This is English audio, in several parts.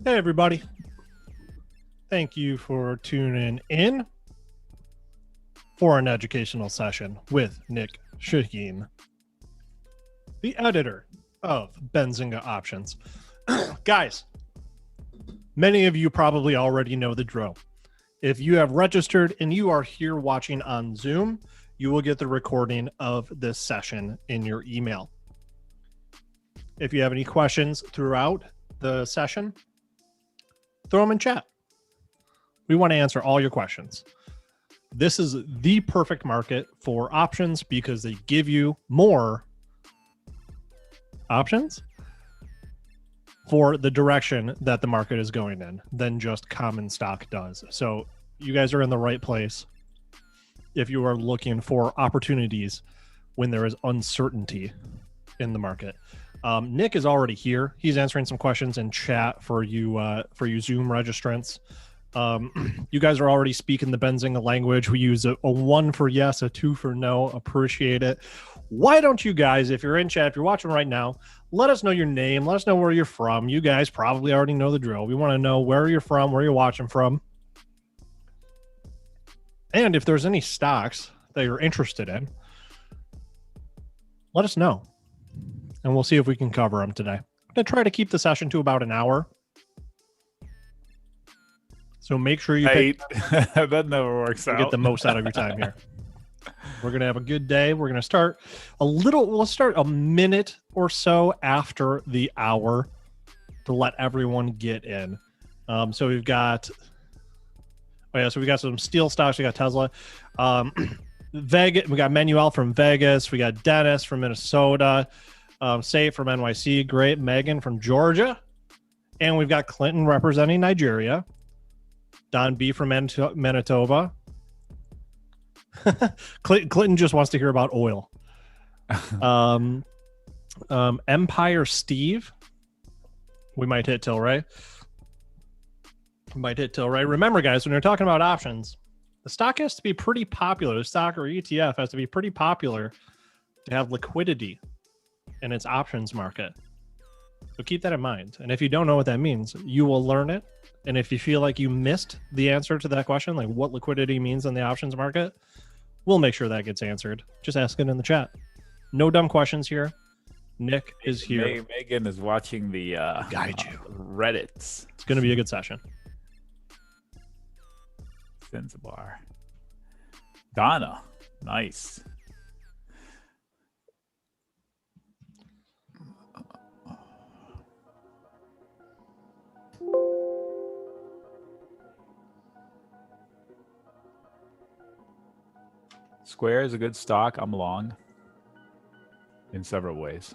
Hey, everybody. Thank you for tuning in for an educational session with Nick Chahine, the editor of Benzinga Options. Guys, many of you probably already know the drill. If you have registered and you are here watching on Zoom, you will get the recording of this session in your email. If you have any questions throughout the session, throw them in chat. We want to answer all your questions. This is the perfect market for options because they give you more options for the direction that the market is going in than just common stock does. So you guys are in the right place if you are looking for opportunities when there is uncertainty in the market. Nick is already here. He's answering some questions in chat for you Zoom registrants. You guys are already speaking the Benzinga language. We use a 1 for yes, a 2 for no. Appreciate it. Why don't you guys, if you're in chat, if you're watching right now, let us know your name. Let us know where you're from. You guys probably already know the drill. We want to know where you're from, where you're watching from. And if there's any stocks that you're interested in, let us know. And we'll see if we can cover them today. I'm going to try to keep the session to about an hour. So make sure you that never works out. Get the most out of your time here. We're going to have a good day. We're going to start we'll start a minute or so after the hour to let everyone get in. So we've got some steel stocks. We got Tesla. Vegas, we got Manuel from Vegas. We got Dennis from Minnesota. Safe from NYC. Great. Megan from Georgia. And we've got Clinton representing Nigeria. Don B from Manitoba. Clinton just wants to hear about oil. Empire Steve. We might hit Tilray. Remember, guys, when you're talking about options, the stock has to be pretty popular. The stock or ETF has to be pretty popular to have liquidity in its options market. So keep that in mind. And if you don't know what that means, you will learn it. And if you feel like you missed the answer to that question, like what liquidity means in the options market, we'll make sure that gets answered. Just ask it in the chat. No dumb questions here. Nick is here. Megan is watching the guide you Reddits. It's going to be a good session. Zanzibar. Donna. Nice. Square is a good stock. I'm long in several ways.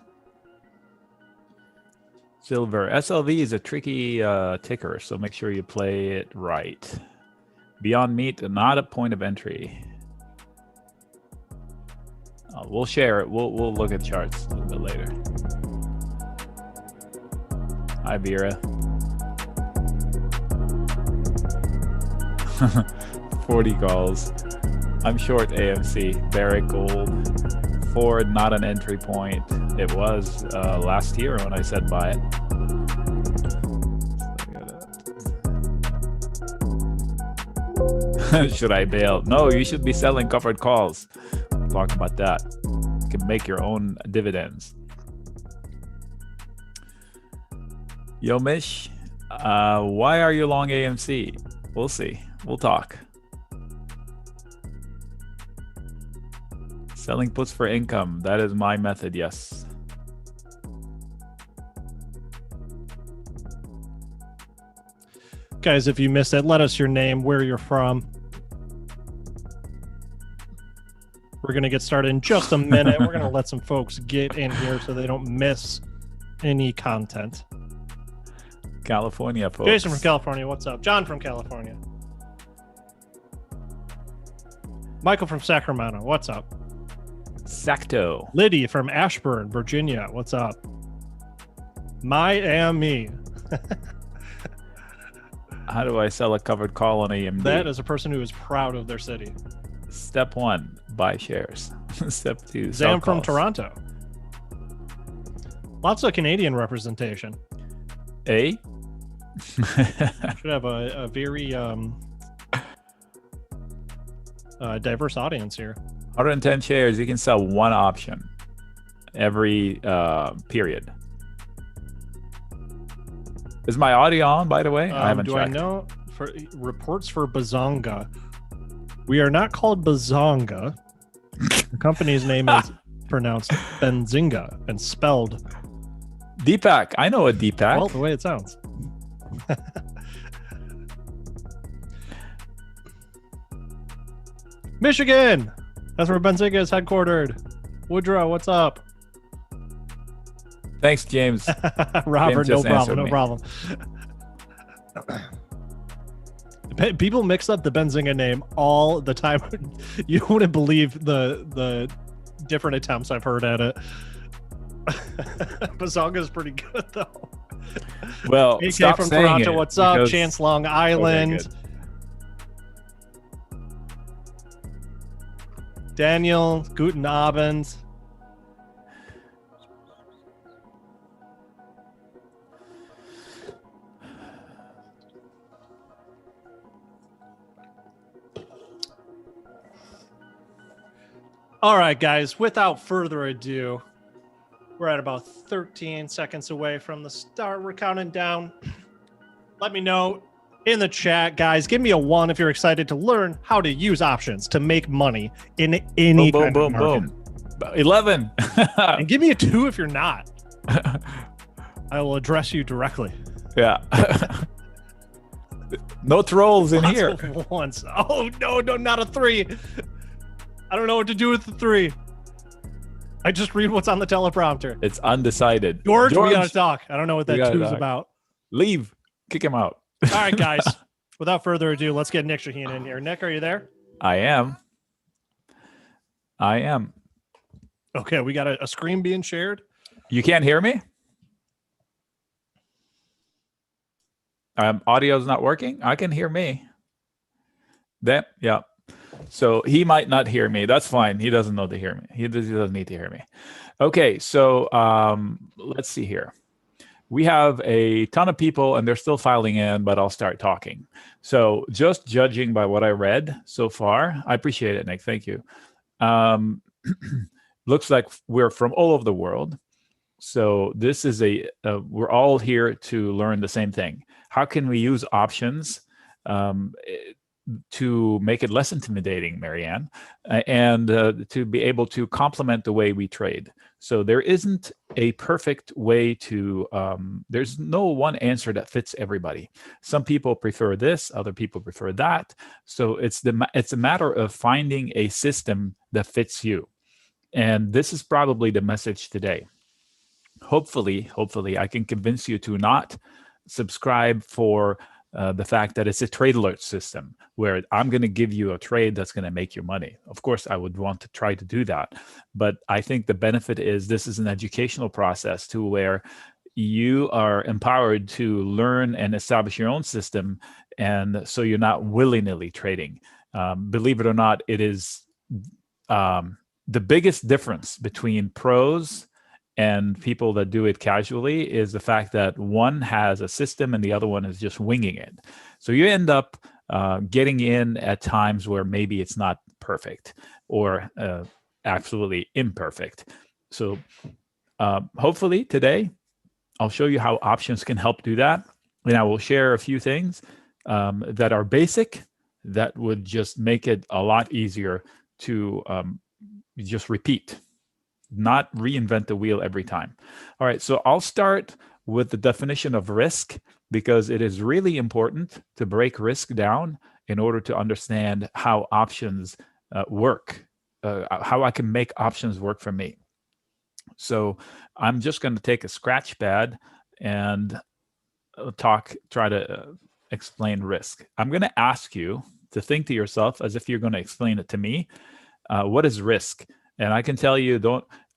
Silver. SLV is a tricky ticker, so make sure you play it right. Beyond Meat, not a point of entry. We'll share it. We'll look at charts a little bit later. Hi, Vera. 40 calls. I'm short AMC. Barrick Gold. Ford, not an entry point. It was last year when I said buy it. Should I bail? No, you should be selling covered calls. We'll talk about that. You can make your own dividends. Yo, Mish, why are you long AMC? We'll see. We'll talk. Selling puts for income. That is my method, yes. Guys, if you missed it, let us your name, where you're from. We're going to get started in just a minute. We're going to let some folks get in here so they don't miss any content. California, folks. Jason from California, what's up? John from California. Michael from Sacramento, what's up? Sacto. Liddy from Ashburn, Virginia, what's up? Miami. How do I sell a covered call on AMD? That is a person who is proud of their city. Step 1, buy shares. Step 2, Zam from Toronto. Lots of Canadian representation. A? Should have a very diverse audience here. 110 shares, you can sell one option every period. Is my audio on, by the way? I haven't checked. I know? For reports for Bazonga. We are not called Bazonga. The company's name is pronounced Benzinga and spelled Deepak. I know a Deepak. Well, the way it sounds. Michigan. That's where Benzinga is headquartered. Woodrow, what's up? Thanks, James. Robert, James no problem. People mix up the Benzinga name all the time. You wouldn't believe the different attempts I've heard at it. Bazonga is pretty good though. Well, AK from Toronto, what's up? Chance Long Island. Okay, Daniel, guten Abend. All right, guys, without further ado, we're at about 13 seconds away from the start. We're counting down. Let me know in the chat, guys. Give me a 1 if you're excited to learn how to use options to make money in any kind of market. 11. And give me a 2 if you're not. I will address you directly. Yeah. No trolls in here. Once. Oh, no, not a 3. I don't know what to do with the 3. I just read what's on the teleprompter. It's undecided. George, we gotta talk. I don't know what that 2's about. Leave. Kick him out. All right, guys. Without further ado, let's get Nick Chahine in here. Nick, are you there? I am. Okay, we got a screen being shared. You can't hear me? Audio's not working? I can hear me. Yeah. So he might not hear me. That's fine. He doesn't know to hear me. He doesn't need to hear me. Okay, so let's see here. We have a ton of people and they're still filing in, but I'll start talking. So just judging by what I read so far, I appreciate it, Nick. Thank you. Looks like we're from all over the world. So this is we're all here to learn the same thing. How can we use options to make it less intimidating, Marianne, and to be able to complement the way we trade? So there isn't a perfect way to, there's no one answer that fits everybody. Some people prefer this, other people prefer that. So it's a matter of finding a system that fits you. And this is probably the message today. Hopefully I can convince you to not subscribe for the fact that it's a trade alert system where I'm going to give you a trade that's going to make you money. Of course, I would want to try to do that. But I think the benefit is this is an educational process to where you are empowered to learn and establish your own system. And so you're not willy-nilly trading. Believe it or not, it is the biggest difference between pros and people that do it casually is the fact that one has a system and the other one is just winging it. So you end up getting in at times where maybe it's not perfect or absolutely imperfect. So hopefully today I'll show you how options can help do that. And I will share a few things that are basic that would just make it a lot easier to just repeat. Not reinvent the wheel every time. All right, so I'll start with the definition of risk because it is really important to break risk down in order to understand how options work, how I can make options work for me. So I'm just going to take a scratch pad and try to explain risk. I'm going to ask you to think to yourself as if you're going to explain it to me. What is risk? And I can tell you,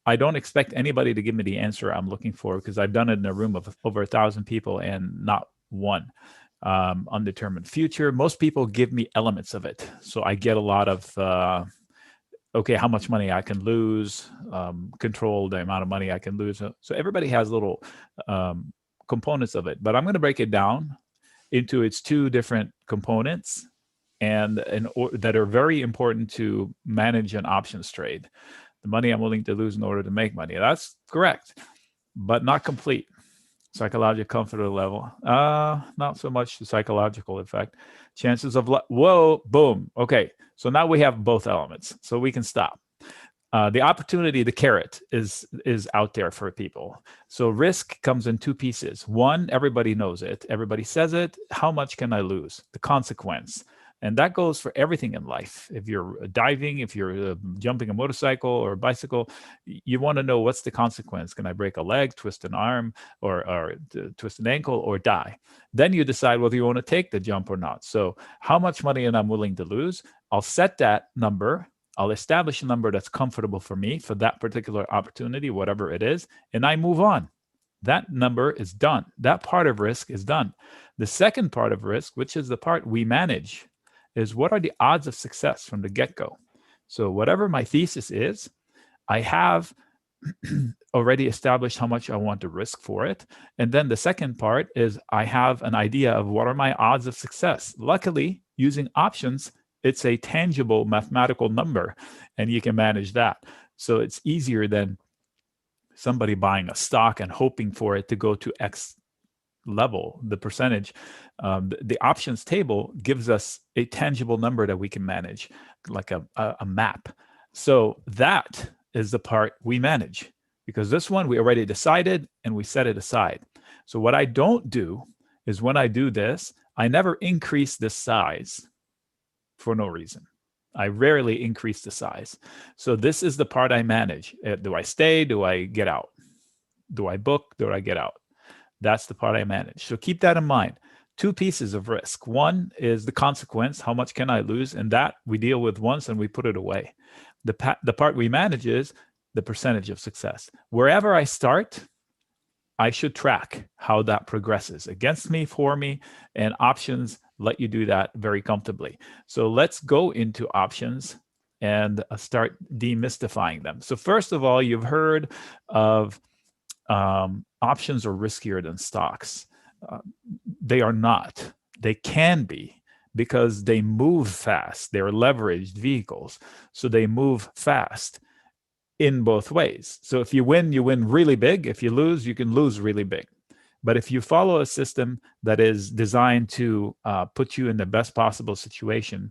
I don't expect anybody to give me the answer I'm looking for because I've done it in a room of over 1,000 people and not one. Undetermined future. Most people give me elements of it. So I get a lot of, okay, how much money I can lose, control the amount of money I can lose. So everybody has little components of it, but I'm going to break it down into its two different components and that are very important to manage an options trade. The money I'm willing to lose in order to make money. That's correct, but not complete. Psychological comfort level. Not so much the psychological effect. Chances of whoa, boom. Okay, so now we have both elements, so we can stop. The opportunity, the carrot, is out there for people. So risk comes in two pieces. One, everybody knows it. Everybody says it. How much can I lose? The consequence. And that goes for everything in life. If you're diving, if you're jumping a motorcycle or a bicycle, you want to know what's the consequence. Can I break a leg, twist an arm, or twist an ankle, or die? Then you decide whether you want to take the jump or not. So how much money am I willing to lose? I'll set that number. I'll establish a number that's comfortable for me for that particular opportunity, whatever it is, and I move on. That number is done. That part of risk is done. The second part of risk, which is the part we manage, is what are the odds of success from the get-go? So whatever my thesis is, I have already established how much I want to risk for it. And then the second part is I have an idea of what are my odds of success. Luckily, using options, it's a tangible mathematical number, and you can manage that. So it's easier than somebody buying a stock and hoping for it to go to X level, the percentage. The options table gives us a tangible number that we can manage, like a map. So that is the part we manage, because this one we already decided and we set it aside. So what I don't do is when I do this, I never increase the size for no reason. I rarely increase the size. So this is the part I manage. Do I stay? Do I get out? Do I book? Do I get out? That's the part I manage. So keep that in mind. Two pieces of risk. One is the consequence. How much can I lose? And that we deal with once and we put it away. The part we manage is the percentage of success. Wherever I start, I should track how that progresses against me, for me, and options let you do that very comfortably. So let's go into options and start demystifying them. So first of all, you've heard of options are riskier than stocks. They are not. They can be, because they move fast. They're leveraged vehicles, so they move fast in both ways. So if you win really big. If you lose, you can lose really big. But if you follow a system that is designed to put you in the best possible situation,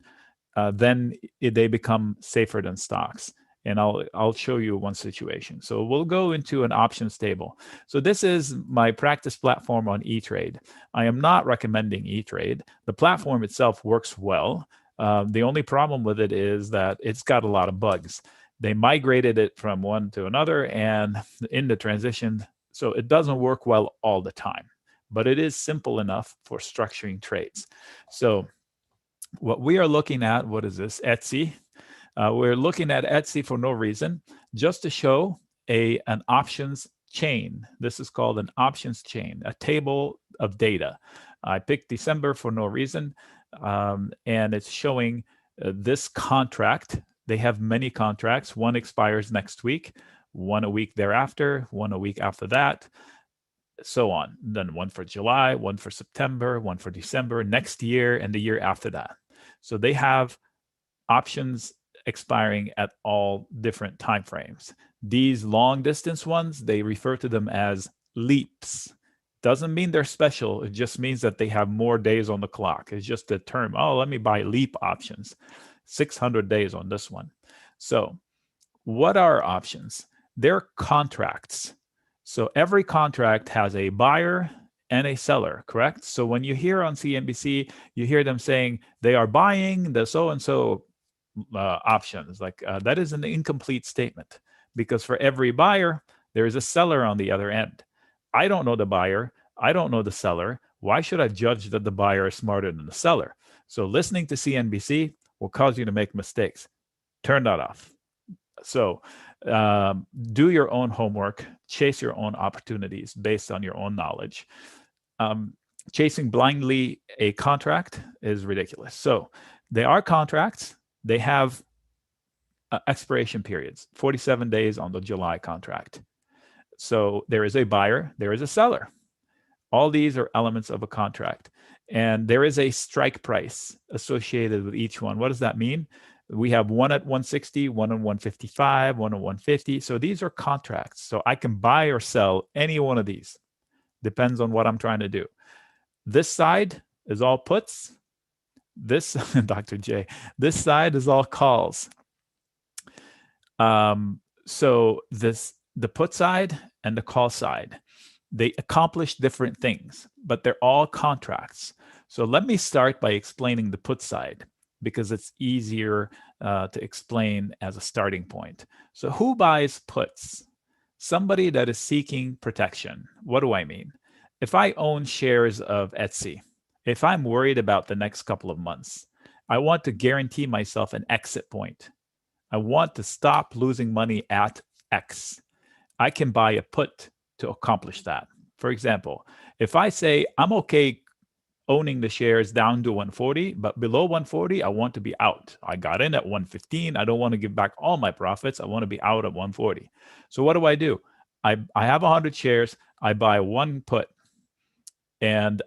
then they become safer than stocks. And I'll show you one situation. So we'll go into an options table. So this is my practice platform on E-Trade. I am not recommending E-Trade. The platform itself works well. The only problem with it is that it's got a lot of bugs. They migrated it from one to another, and in the transition, so it doesn't work well all the time, but it is simple enough for structuring trades. So what we are looking at, what is this, Etsy? We're looking at Etsy for no reason, just to show an options chain. This is called an options chain, a table of data. I picked December for no reason, and it's showing this contract. They have many contracts. One expires next week, one a week thereafter, one a week after that, so on. Then one for July, one for September, one for December, next year, and the year after that. So they have options expiring at all different time frames. These long distance ones, they refer to them as leaps. Doesn't mean they're special. It just means that they have more days on the clock. It's just a term. Oh, let me buy leap options. 600 days on this one. So what are options? They're contracts. So every contract has a buyer and a seller, correct? So when you hear on CNBC, you hear them saying they are buying the so-and-so options. Like that is an incomplete statement, because for every buyer, there is a seller on the other end. I don't know the buyer. I don't know the seller. Why should I judge that the buyer is smarter than the seller? So listening to CNBC will cause you to make mistakes. Turn that off. So do your own homework, chase your own opportunities based on your own knowledge. Chasing blindly a contract is ridiculous. So they are contracts. They have expiration periods, 47 days on the July contract. So there is a buyer, there is a seller. All these are elements of a contract. And there is a strike price associated with each one. What does that mean? We have one at 160, one at 155, one at 150. So these are contracts. So I can buy or sell any one of these. Depends on what I'm trying to do. This side is all puts. This, Dr. J, this side is all calls. So the put side and the call side, they accomplish different things, but they're all contracts. So let me start by explaining the put side, because it's easier to explain as a starting point. So who buys puts? Somebody that is seeking protection. What do I mean? If I own shares of Etsy, if I'm worried about the next couple of months, I want to guarantee myself an exit point. I want to stop losing money at X. I can buy a put to accomplish that. For example, if I say I'm okay owning the shares down to 140, but below 140, I want to be out. I got in at 115. I don't want to give back all my profits. I want to be out at 140. So what do? I have 100 shares. I buy one put, and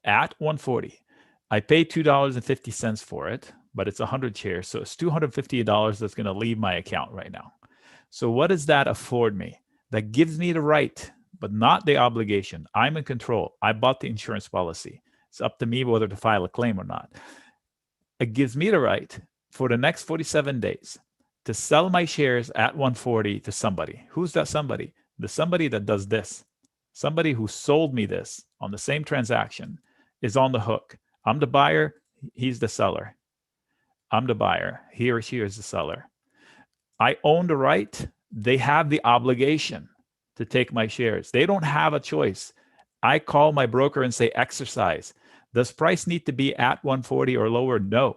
at 140, I pay $2.50 for it, but it's 100 shares. So it's $250 that's going to leave my account right now. So what does that afford me? That gives me the right, but not the obligation. I'm in control. I bought the insurance policy. It's up to me whether to file a claim or not. It gives me the right for the next 47 days to sell my shares at 140 to somebody. Who's that somebody? The somebody that does this. Somebody who sold me this on the same transaction is on the hook. I'm the buyer. He's the seller. I'm the buyer. He or she is the seller. I own the right. They have the obligation to take my shares. They don't have a choice. I call my broker and say, exercise. Does price need to be at 140 or lower? No.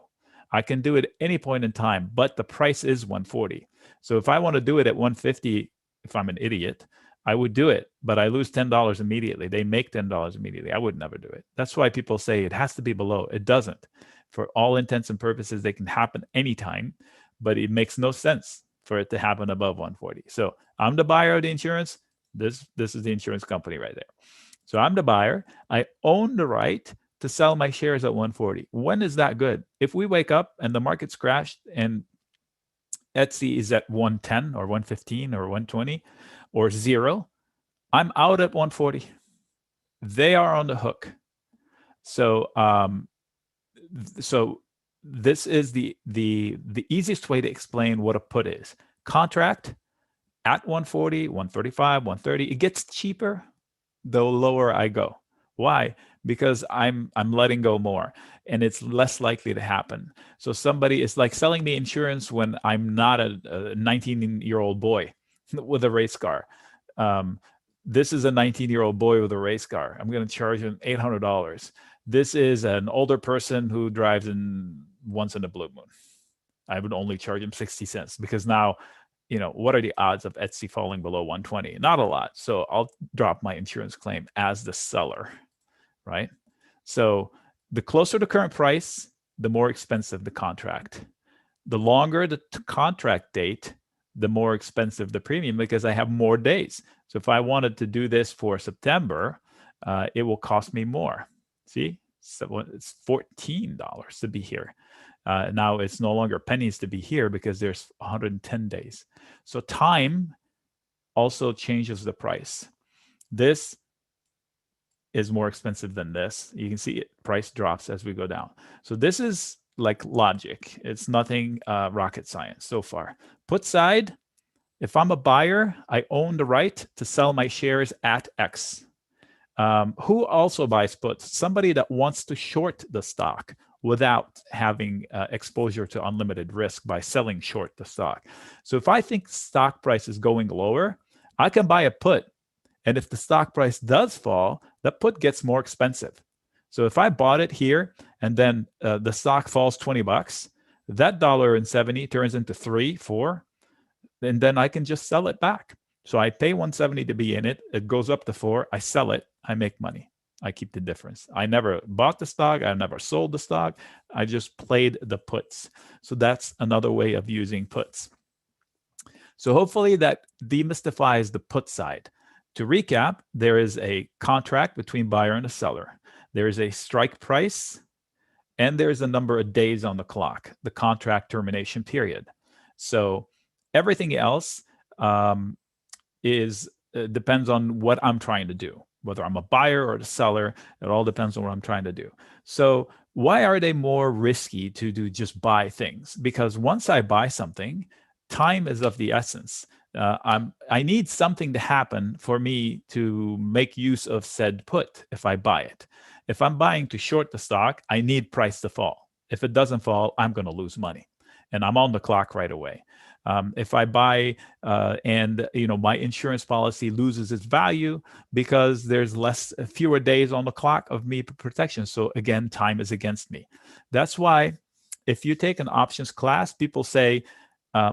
I can do it at any point in time, but the price is 140. So if I want to do it at 150, if I'm an idiot, I would do it, but I lose $10 immediately. They make $10 immediately. I would never do it. That's why people say it has to be below. It doesn't. For all intents and purposes, they can happen anytime, but it makes no sense for it to happen above 140. So I'm the buyer of the insurance. This is the insurance company right there. So I'm the buyer. I own the right to sell my shares at 140. When is that good? If we wake up and the market's crashed and Etsy is at 110 or 115 or 120 or zero, I'm out at 140. They are on the hook. So this is the easiest way to explain what a put is. Contract at 140, 135, 130. It gets cheaper the lower I go. Why? Because I'm letting go more, and it's less likely to happen. So somebody is like selling me insurance when I'm not a 19-year-old boy with a race car. This is a 19-year-old boy with a race car. I'm going to charge him $800. This is an older person who drives in once in a blue moon. I would only charge him 60 cents because now, what are the odds of Etsy falling below 120? Not a lot. So I'll drop my insurance claim as the seller, right? So the closer the current price, the more expensive the contract. The longer the contract date, the more expensive the premium because I have more days. So if I wanted to do this for September, it will cost me more. See, so it's $14 to be here. Now it's no longer pennies to be here because there's 110 days. So time also changes the price. This is more expensive than this. You can see it, price drops as we go down. So this is like logic. It's nothing rocket science so far. Put side, if I'm a buyer, I own the right to sell my shares at X. Who also buys puts? Somebody that wants to short the stock without having exposure to unlimited risk by selling short the stock. So if I think stock price is going lower, I can buy a put. And if the stock price does fall, the put gets more expensive. So if I bought it here and then the stock falls $20, that $1.70 turns into $3, $4, and then I can just sell it back. So I pay $170 to be in it. It goes up to $4. I sell it. I make money. I keep the difference. I never bought the stock. I never sold the stock. I just played the puts. So that's another way of using puts. So hopefully that demystifies the put side. To recap, there is a contract between buyer and a seller. There is a strike price, and there's a number of days on the clock, the contract termination period. So everything else is depends on what I'm trying to do, whether I'm a buyer or the seller. It all depends on what I'm trying to do. So why are they more risky to do just buy things? Because once I buy something, time is of the essence. I need something to happen for me to make use of said put if I buy it. If I'm buying to short the stock, I need price to fall. If it doesn't fall, I'm going to lose money, and I'm on the clock right away. If I buy and my insurance policy loses its value because there's fewer days on the clock of me protection. So again, time is against me. That's why if you take an options class, people say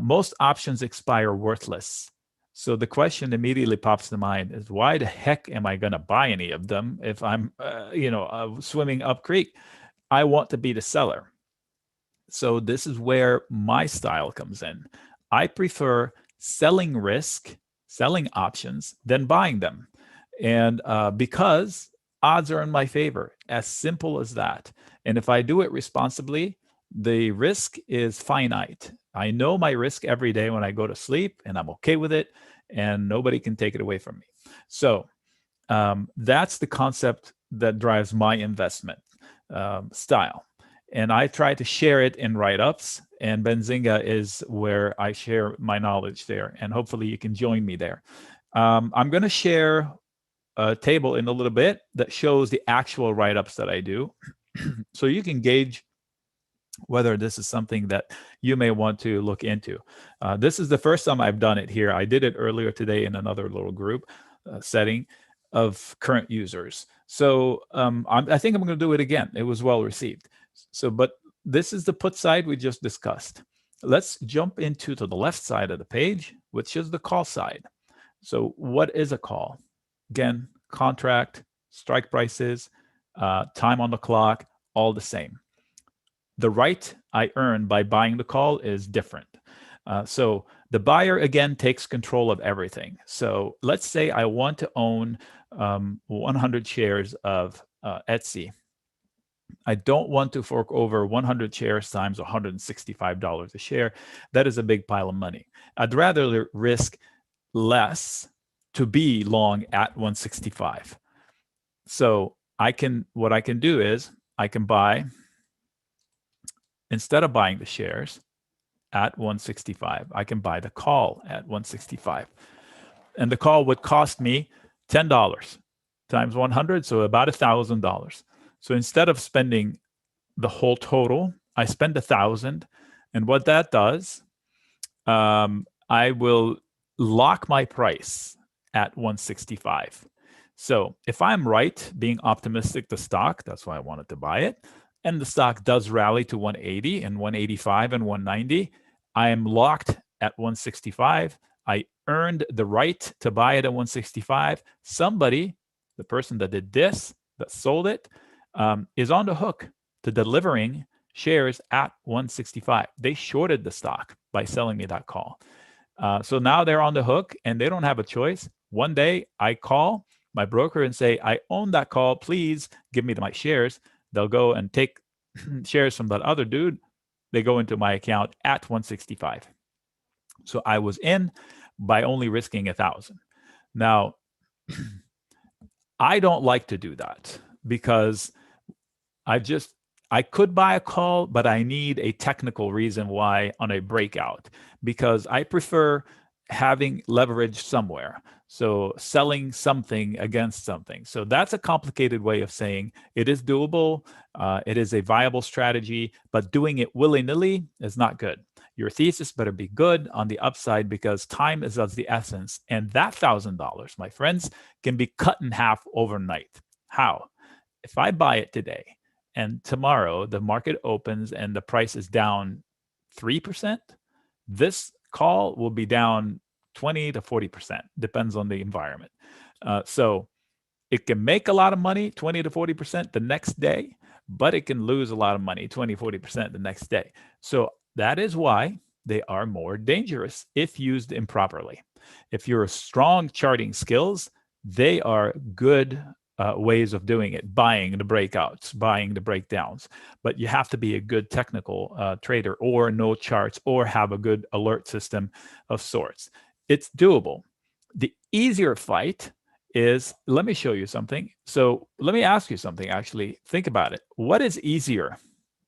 most options expire worthless. So the question immediately pops to mind is, why the heck am I going to buy any of them if I'm swimming up creek? I want to be the seller. So this is where my style comes in. I prefer selling risk, selling options, than buying them. And because odds are in my favor, as simple as that. And if I do it responsibly, the risk is finite. I know my risk every day when I go to sleep, and I'm okay with it, and nobody can take it away from me. So that's the concept that drives my investment style. And I try to share it in write-ups, and Benzinga is where I share my knowledge there, and hopefully you can join me there. I'm going to share a table in a little bit that shows the actual write-ups that I do, so you can gauge whether this is something that you may want to look into. This is the first time I've done it here. I did it earlier today in another little group setting of current users. So I think I'm going to do it again. It was well received. So, but this is the put side we just discussed. Let's jump into the left side of the page, which is the call side. So what is a call? Again, contract, strike prices, time on the clock, all the same. The right I earn by buying the call is different. So the buyer, again, takes control of everything. So let's say I want to own 100 shares of Etsy. I don't want to fork over 100 shares times $165 a share. That is a big pile of money. I'd rather risk less to be long at 165. So what I can do is I can buy, instead of buying the shares at 165, I can buy the call at 165. And the call would cost me $10 times 100, so about $1,000. So instead of spending the whole total, I spend $1,000. And what that does, I will lock my price at 165. So if I'm right, being optimistic, the stock, that's why I wanted to buy it, and the stock does rally to 180 and 185 and 190, I am locked at 165. I earned the right to buy it at 165. Somebody, the person that did this, that sold it, is on the hook to delivering shares at 165. They shorted the stock by selling me that call. So now they're on the hook and they don't have a choice. One day I call my broker and say, I own that call. Please give me my shares. They'll go and take shares from that other dude. They go into my account at 165. So I was in by only risking 1,000. Now, I don't like to do that because I could buy a call, but I need a technical reason why on a breakout, because I prefer having leverage somewhere. So selling something against something. So that's a complicated way of saying it is doable. It is a viable strategy, but doing it willy-nilly is not good. Your thesis better be good on the upside because time is of the essence. And that $1,000, my friends, can be cut in half overnight. How? If I buy it today and tomorrow the market opens and the price is down 3%, this call will be down 20 to 40%, depends on the environment. So it can make a lot of money, 20 to 40% the next day, but it can lose a lot of money, 20, 40% the next day. So that is why they are more dangerous if used improperly. If you're strong charting skills, they are good ways of doing it, buying the breakouts, buying the breakdowns. But you have to be a good technical trader, or know charts, or have a good alert system of sorts. It's doable. The easier fight is, let me show you something. So let me ask you something, actually. Think about it. What is easier?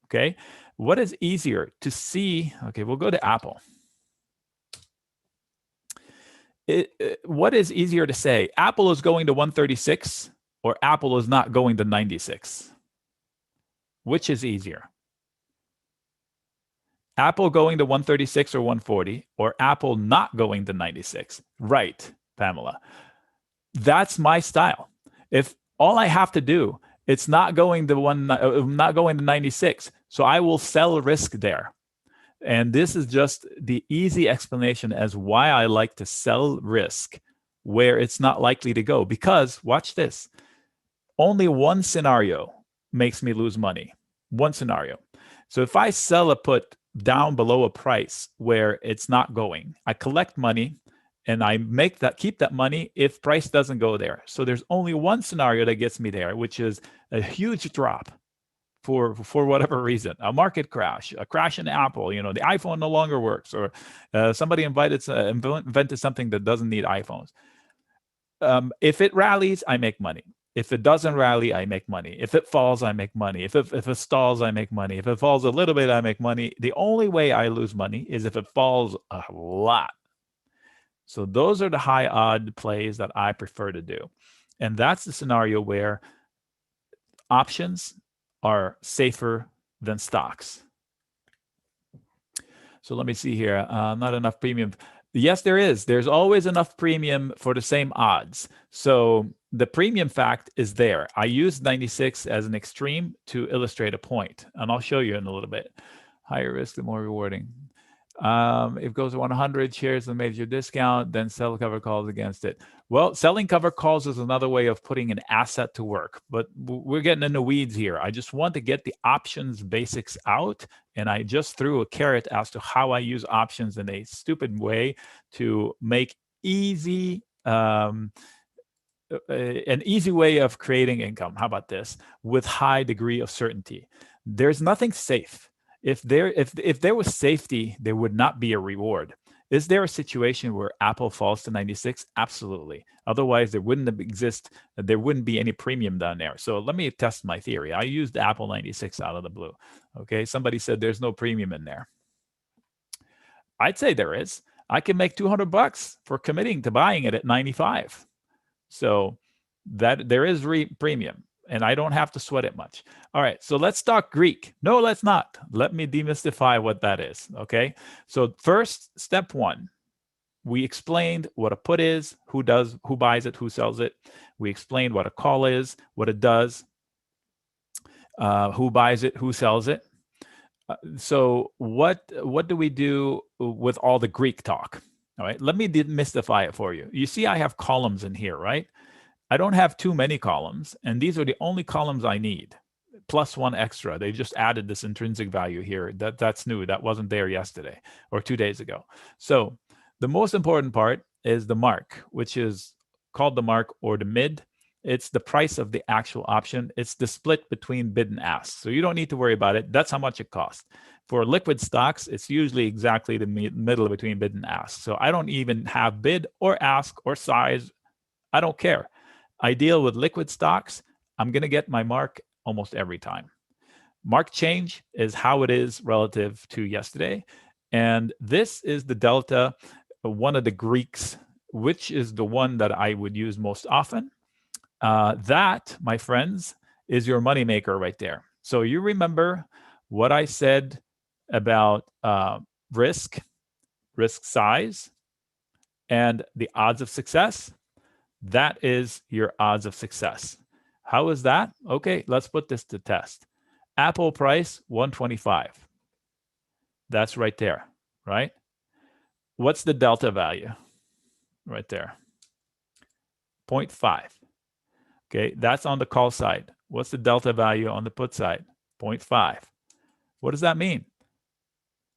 Okay. What is easier to see? Okay, we'll go to Apple. What is easier to say? Apple is going to 136 or Apple is not going to 96? Which is easier? Apple going to 136 or 140, or Apple not going to 96? Right, Pamela. That's my style. If all I have to do, it's not going to 96, so I will sell risk there. And this is just the easy explanation as why I like to sell risk where it's not likely to go. Because, watch this, only one scenario makes me lose money. One scenario. So if I sell a put down below a price where it's not going, I collect money and I keep that money if price doesn't go there. So there's only one scenario that gets me there, which is a huge drop for whatever reason, a market crash, a crash in Apple, the iPhone no longer works, or somebody invented something that doesn't need iPhones. If it rallies, I make money. If it doesn't rally, I make money. If it falls, I make money. If it stalls, I make money. If it falls a little bit, I make money. The only way I lose money is if it falls a lot. So those are the high odd plays that I prefer to do. And that's the scenario where options are safer than stocks. So let me see here. Not enough premium. Yes, there is. There's always enough premium for the same odds. So the premium fact is there. I use 96 as an extreme to illustrate a point, and I'll show you in a little bit. Higher risk, the more rewarding. If it goes to 100 shares and major discount, then sell cover calls against it. Well, selling cover calls is another way of putting an asset to work, but we're getting in the weeds here. I just want to get the options basics out, and I just threw a carrot as to how I use options in a stupid way to make an easy way of creating income. How about this? With high degree of certainty. There's nothing safe. If there was safety, there would not be a reward. Is there a situation where Apple falls to 96? Absolutely. Otherwise, there wouldn't be any premium down there. So let me test my theory. I used Apple 96 out of the blue. Okay, somebody said there's no premium in there. I'd say there is. I can make $200 for committing to buying it at 95. So that there is premium. And I don't have to sweat it much. All right, so let's talk Greek. No, let's not. Let me demystify what that is, okay? So first, step one, we explained what a put is, who buys it, who sells it. We explained what a call is, what it does, who buys it, who sells it. So what do we do with all the Greek talk? All right, let me demystify it for you. You see I have columns in here, right? I don't have too many columns, and these are the only columns I need, plus one extra. They just added this intrinsic value here. That's new. That wasn't there yesterday or 2 days ago. So the most important part is the mark, which is called the mark or the mid. It's the price of the actual option. It's the split between bid and ask. So you don't need to worry about it. That's how much it costs. For liquid stocks, it's usually exactly the middle between bid and ask. So I don't even have bid or ask or size. I don't care. I deal with liquid stocks. I'm going to get my mark almost every time. Mark change is how it is relative to yesterday. And this is the delta, one of the Greeks, which is the one that I would use most often. That, my friends, is your moneymaker right there. So you remember what I said about risk size, and the odds of success. That is your odds of success. How is that? Okay, let's put this to test. Apple price, 125. That's right there, right? What's the delta value? Right there. 0.5. Okay, that's on the call side. What's the delta value on the put side? 0.5. What does that mean?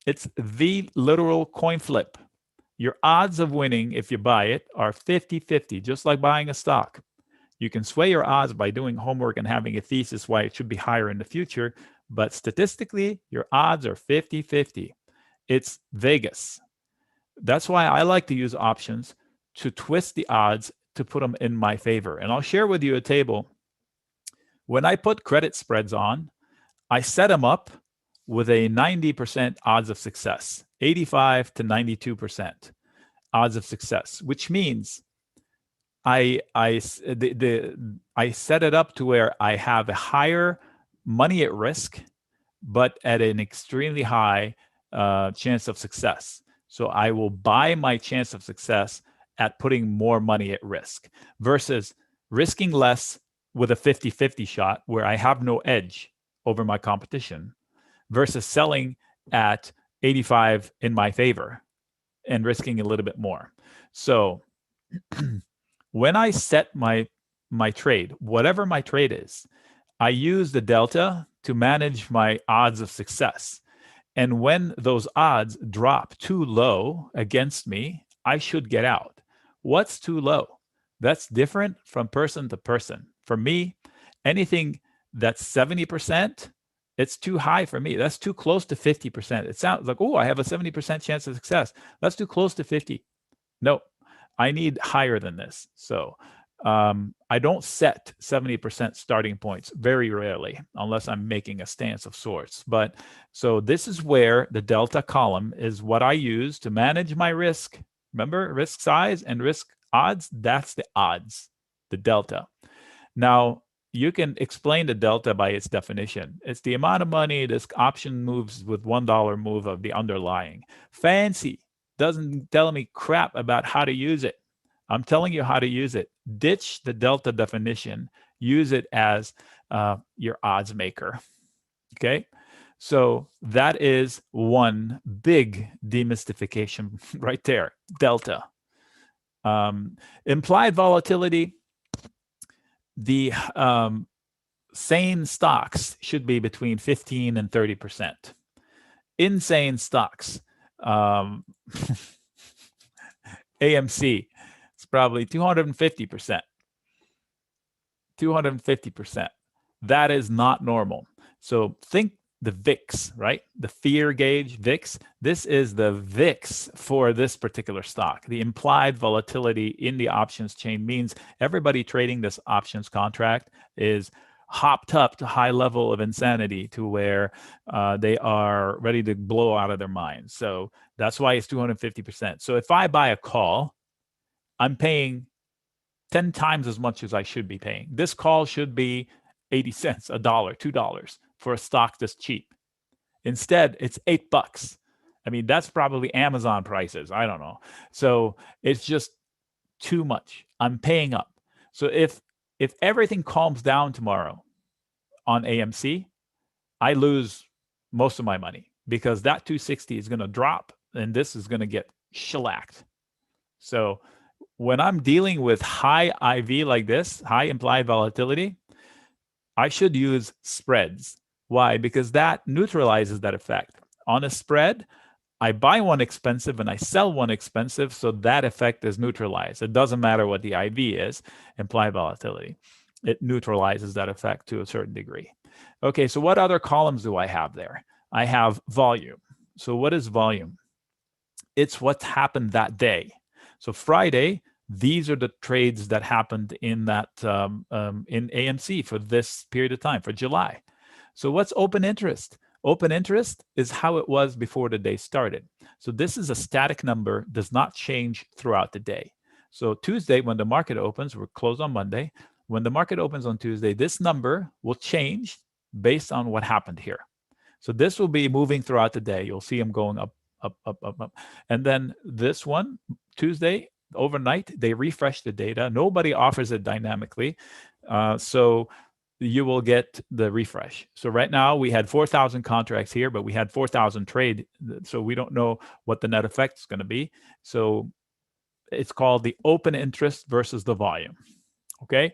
It's the literal coin flip. Your odds of winning if you buy it are 50-50, just like buying a stock. You can sway your odds by doing homework and having a thesis why it should be higher in the future, but statistically, your odds are 50-50. It's Vegas. That's why I like to use options to twist the odds to put them in my favor. And I'll share with you a table. When I put credit spreads on, I set them up with a 90% odds of success, 85 to 92% odds of success, which means I set it up to where I have a higher money at risk, but at an extremely high chance of success. So I will buy my chance of success at putting more money at risk versus risking less with a 50-50 shot where I have no edge over my competition versus selling at 85 in my favor and risking a little bit more. So when I set my trade, whatever my trade is, I use the delta to manage my odds of success. And when those odds drop too low against me, I should get out. What's too low? That's different from person to person. For me, anything that's 70%, it's too high for me. That's too close to 50%. It sounds like, oh, I have a 70% chance of success. That's too close to 50. No, I need higher than this. So I don't set 70% starting points very rarely, unless I'm making a stance of sorts. But so this is where the delta column is what I use to manage my risk. Remember, risk size and risk odds, that's the odds, the delta. Now, you can explain the delta by its definition. It's the amount of money this option moves with $1 move of the underlying. Fancy doesn't tell me crap about how to use it. I'm telling you how to use it. Ditch the delta definition. Use it as your odds maker. Okay? So that is one big demystification right there. Delta. Implied volatility. The sane stocks should be between 15 and 30%. Insane stocks. AMC. It's probably 250%. 250%. That is not normal. So think the VIX, right? The fear gauge VIX. This is the VIX for this particular stock. The implied volatility in the options chain means everybody trading this options contract is hopped up to high level of insanity to where they are ready to blow out of their minds. So that's why it's 250%. So if I buy a call, I'm paying 10 times as much as I should be paying. This call should be 80 cents, $1, $2 for a stock that's cheap. Instead, it's $8. I mean, that's probably Amazon prices. I don't know. So it's just too much. I'm paying up. So if everything calms down tomorrow on AMC, I lose most of my money because that 260 is going to drop and this is going to get shellacked. So when I'm dealing with high IV like this, high implied volatility, I should use spreads. Why? Because that neutralizes that effect. On a spread, I buy one expensive and I sell one expensive, so that effect is neutralized. It doesn't matter what the IV is, implied volatility. It neutralizes that effect to a certain degree. Okay, so what other columns do I have there? I have volume. So what is volume? It's what happened that day. So Friday, these are the trades that happened in that in AMC for this period of time, for July. So what's open interest? Open interest is how it was before the day started. So this is a static number, does not change throughout the day. So Tuesday, when the market opens, we're closed on Monday. When the market opens on Tuesday, this number will change based on what happened here. So this will be moving throughout the day. You'll see them going up, up, up, up, up. And then this one, Tuesday, overnight, they refresh the data. Nobody offers it dynamically. So you will get the refresh. So right now we had 4,000 contracts here, but we had 4,000 trade. So we don't know what the net effect is going to be. So it's called the open interest versus the volume. Okay.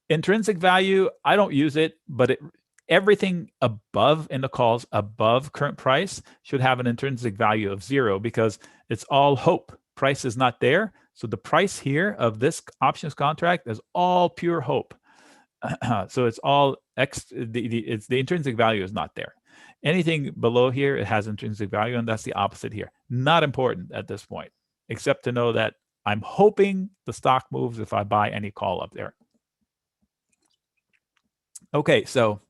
Intrinsic value, I don't use it, but everything above in the calls above current price should have an intrinsic value of 0 because it's all hope. Price is not there. So the price here of this options contract is all pure hope. So it's all it's the intrinsic value is not there. Anything below here, it has intrinsic value, and that's the opposite here. Not important at this point, except to know that I'm hoping the stock moves if I buy any call up there. Okay, so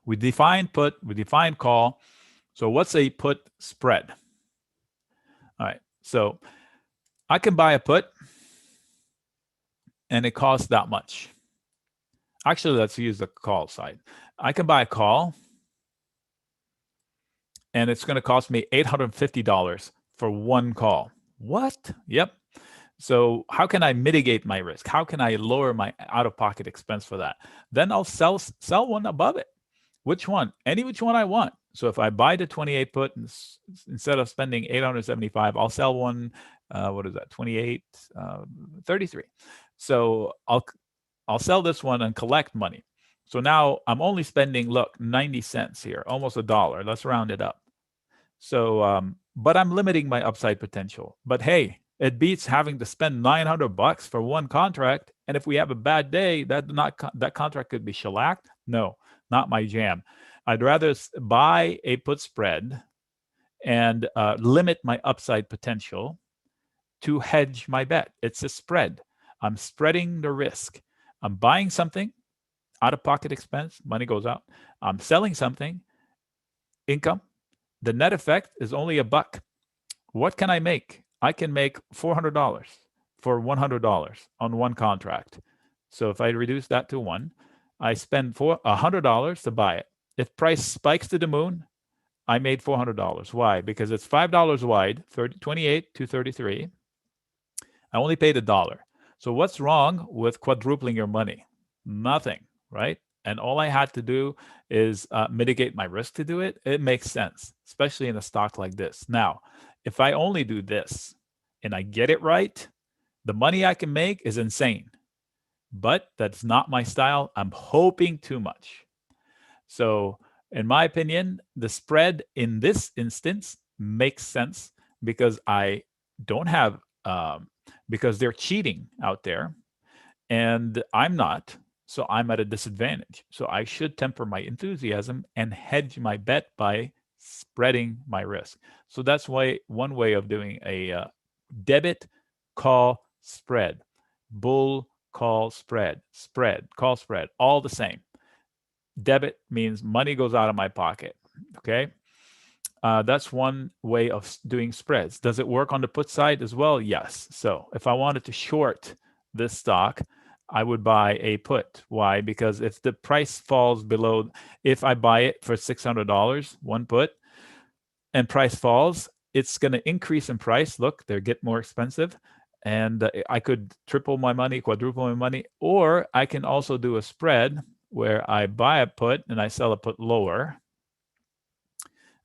we defined put, we defined call. So what's a put spread? All right, so I can buy a put and it costs that much. Actually, let's use the call side. I can buy a call and it's going to cost me $850 for one call. What? Yep. So how can I mitigate my risk? How can I lower my out-of-pocket expense for that? Then I'll sell one above it. Which one? Any which one I want. So if I buy the 28 put, instead of spending 875, I'll sell one, what is that, 28, 33. So I'll sell this one and collect money. So now I'm only spending, look, 90 cents here, almost $1. Let's round it up. So, but I'm limiting my upside potential. But hey, it beats having to spend $900 for one contract. And if we have a bad day, that contract could be shellacked. No, not my jam. I'd rather buy a put spread and limit my upside potential to hedge my bet. It's a spread. I'm spreading the risk. I'm buying something, out-of-pocket expense, money goes out. I'm selling something, income. The net effect is only $1. What can I make? I can make $400 for $100 on one contract. So if I reduce that to 1, I spend $100 to buy it. If price spikes to the moon, I made $400. Why? Because it's $5 wide, 28 to 33. I only paid $1. So what's wrong with quadrupling your money? Nothing, right? And all I had to do is mitigate my risk to do it. It makes sense, especially in a stock like this. Now, if I only do this and I get it right, the money I can make is insane. But that's not my style. I'm hoping too much. So in my opinion, the spread in this instance makes sense because I don't have, because they're cheating out there and I'm not. So I'm at a disadvantage. So I should temper my enthusiasm and hedge my bet by spreading my risk. So that's why one way of doing a debit call spread, bull call spread, call spread, all the same. Debit means money goes out of my pocket. Okay. That's one way of doing spreads. Does it work on the put side as well? Yes. So if I wanted to short this stock, I would buy a put. Why? Because if the price falls below, if I buy it for $600, one put, and price falls, it's going to increase in price. Look, they get more expensive. And I could triple my money, quadruple my money, or I can also do a spread where I buy a put and I sell a put lower.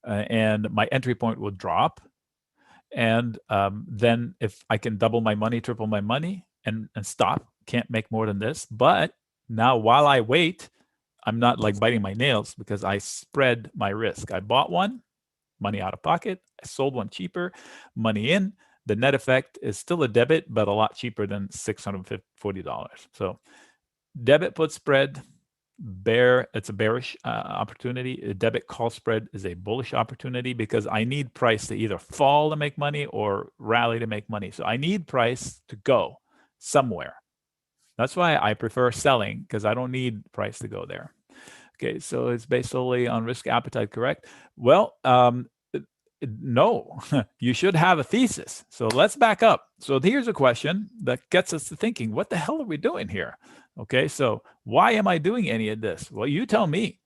And my entry point will drop. And then if I can double my money, triple my money, and stop, can't make more than this. But now while I wait, I'm not like biting my nails because I spread my risk. I bought one, money out of pocket. I sold one cheaper, money in. The net effect is still a debit, but a lot cheaper than $640. So debit put spread, it's a bearish opportunity. A debit call spread is a bullish opportunity because I need price to either fall to make money or rally to make money. So I need price to go somewhere. That's why I prefer selling, because I don't need price to go there. Okay, so it's based solely on risk appetite, correct? Well, no, you should have a thesis. So let's back up. So here's a question that gets us to thinking, what the hell are we doing here? Okay, so why am I doing any of this? Well, you tell me.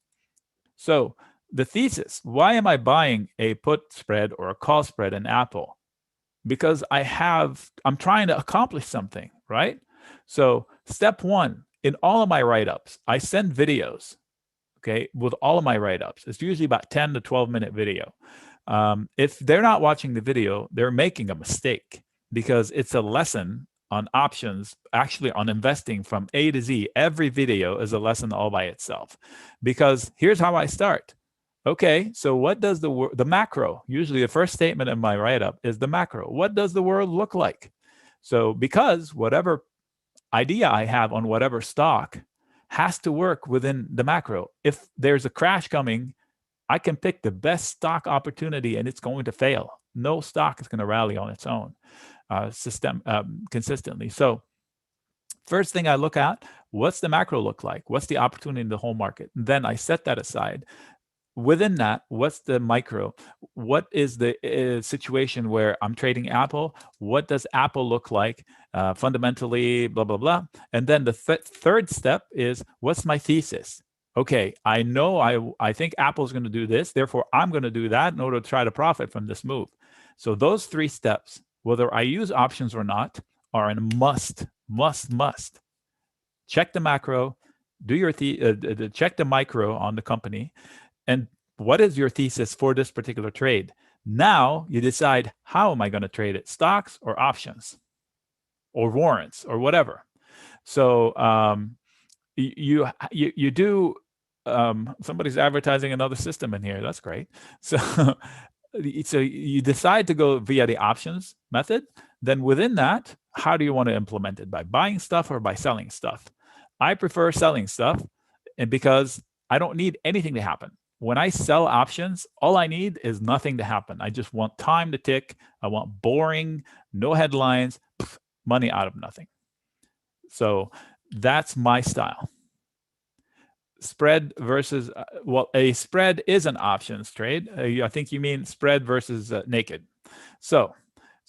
So the thesis, why am I buying a put spread or a call spread in Apple? Because I'm trying to accomplish something, right? So step one, in all of my write-ups, I send videos, okay, with all of my write-ups. It's usually about 10 to 12-minute video. If they're not watching the video, they're making a mistake because it's a lesson on options, actually on investing from A to Z. Every video is a lesson all by itself. Because here's how I start. Okay, so what does the macro, usually the first statement in my write-up is the macro. What does the world look like? So because whatever idea I have on whatever stock, has to work within the macro. If there's a crash coming, I can pick the best stock opportunity and it's going to fail. No stock is going to rally on its own consistently. So first thing I look at, what's the macro look like? What's the opportunity in the whole market? And then I set that aside. Within that, what's the micro? What is the situation where I'm trading Apple? What does Apple look like fundamentally, blah, blah, blah. And then the third step is, what's my thesis? Okay, I know I think Apple's going to do this, therefore I'm going to do that in order to try to profit from this move. So those 3 steps, whether I use options or not, are a must. Check the macro, do your check the micro on the company, and what is your thesis for this particular trade? Now you decide, how am I going to trade it? Stocks or options or warrants or whatever. So you do. Somebody's advertising another system in here. That's great. So so you decide to go via the options method. Then within that, how do you want to implement it? By buying stuff or by selling stuff? I prefer selling stuff, and because I don't need anything to happen. When I sell options, all I need is nothing to happen. I just want time to tick. I want boring, no headlines, money out of nothing. So that's my style. Spread versus, well, a spread is an options trade. I think you mean spread versus naked. So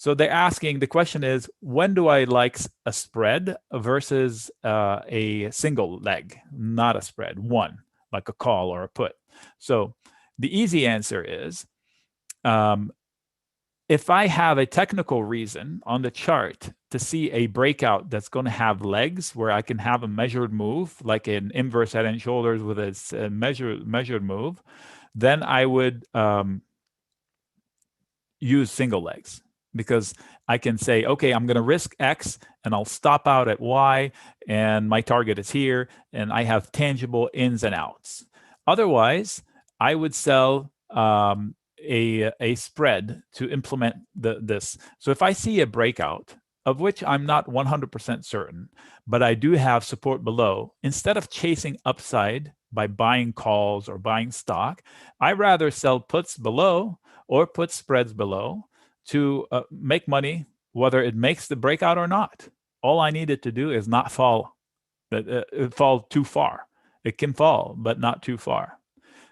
they're asking, the question is, when do I like a spread versus a single leg, not a spread, one, like a call or a put? So the easy answer is, if I have a technical reason on the chart to see a breakout that's going to have legs, where I can have a measured move, like an inverse head and shoulders with a measured move, then I would use single legs, because I can say, okay, I'm going to risk X and I'll stop out at Y, and my target is here, and I have tangible ins and outs. Otherwise, I would sell a spread to implement this. So if I see a breakout, of which I'm not 100% certain, but I do have support below, instead of chasing upside by buying calls or buying stock, I rather sell puts below or put spreads below to make money, whether it makes the breakout or not. All I needed to do is not fall too far. It can fall, but not too far.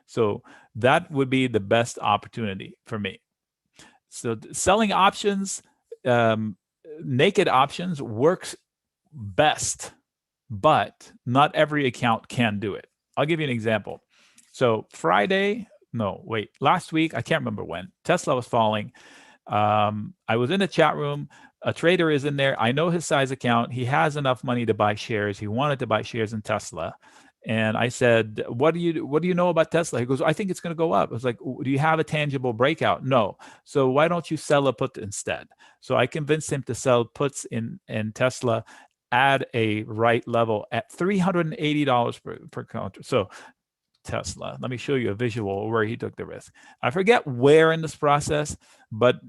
So that would be the best opportunity for me. So selling options, naked options, works best, but not every account can do it. I'll give you an example. So last week, I can't remember when, Tesla was falling. I was in a chat room. A trader is in there. I know his size account. He has enough money to buy shares. He wanted to buy shares in Tesla. And I said, what do you know about Tesla? He goes, I think it's going to go up. I was like, do you have a tangible breakout? No. So why don't you sell a put instead? So I convinced him to sell puts in Tesla at a right level at $380 per counter. So Tesla, let me show you a visual where he took the risk. I forget where in this process, but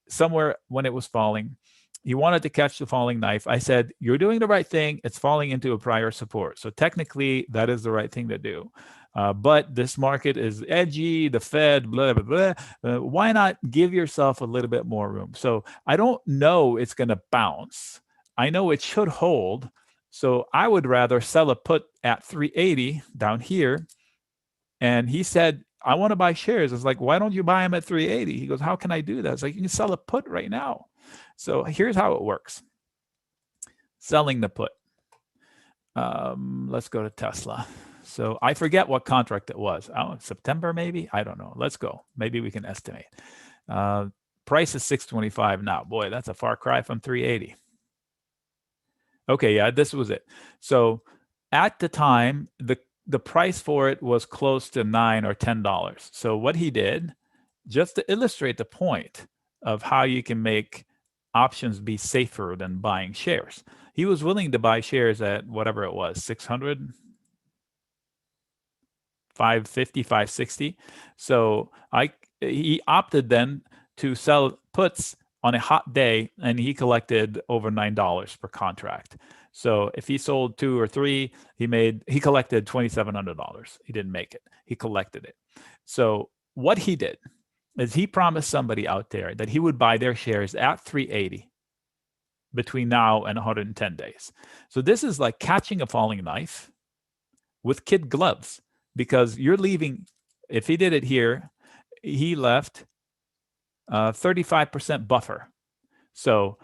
somewhere when it was falling, he wanted to catch the falling knife. I said, you're doing the right thing. It's falling into a prior support. So technically, that is the right thing to do. But this market is edgy, the Fed, blah, blah, blah. Why not give yourself a little bit more room? So I don't know it's going to bounce. I know it should hold. So I would rather sell a put at 380 down here. And he said, I want to buy shares. I was like, why don't you buy them at 380? He goes, how can I do that? It's like, you can sell a put right now. So here's how it works. Selling the put. Let's go to Tesla. So I forget what contract it was. September maybe? I don't know. Let's go. Maybe we can estimate. Price is 625 now. Boy, that's a far cry from 380. Okay, yeah, this was it. So at the time, the price for it was close to $9 or $10. So what he did, just to illustrate the point of how you can make options be safer than buying shares, he was willing to buy shares at whatever it was, 600, 550, 560. So he opted then to sell puts on a hot day, and he collected over $9 per contract. So if he sold 2 or 3, he collected $2,700. He didn't make it. He collected it. So what he did is he promised somebody out there that he would buy their shares at 380 between now and 110 days. So this is like catching a falling knife with kid gloves, because you're leaving. If he did it here, he left 35% buffer. So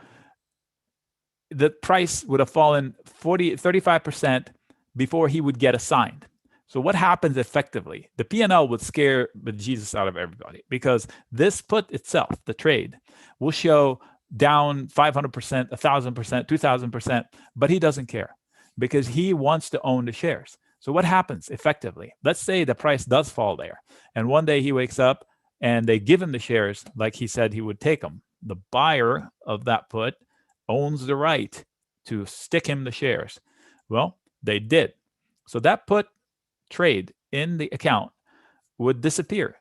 the price would have fallen 35% before he would get assigned. So what happens effectively? The P&L would scare the Jesus out of everybody, because this put itself, the trade, will show down 500%, 1,000%, 2,000%, but he doesn't care because he wants to own the shares. So what happens effectively? Let's say the price does fall there, and one day he wakes up and they give him the shares like he said he would take them. The buyer of that put owns the right to stick him the shares. Well, they did. So that put trade in the account would disappear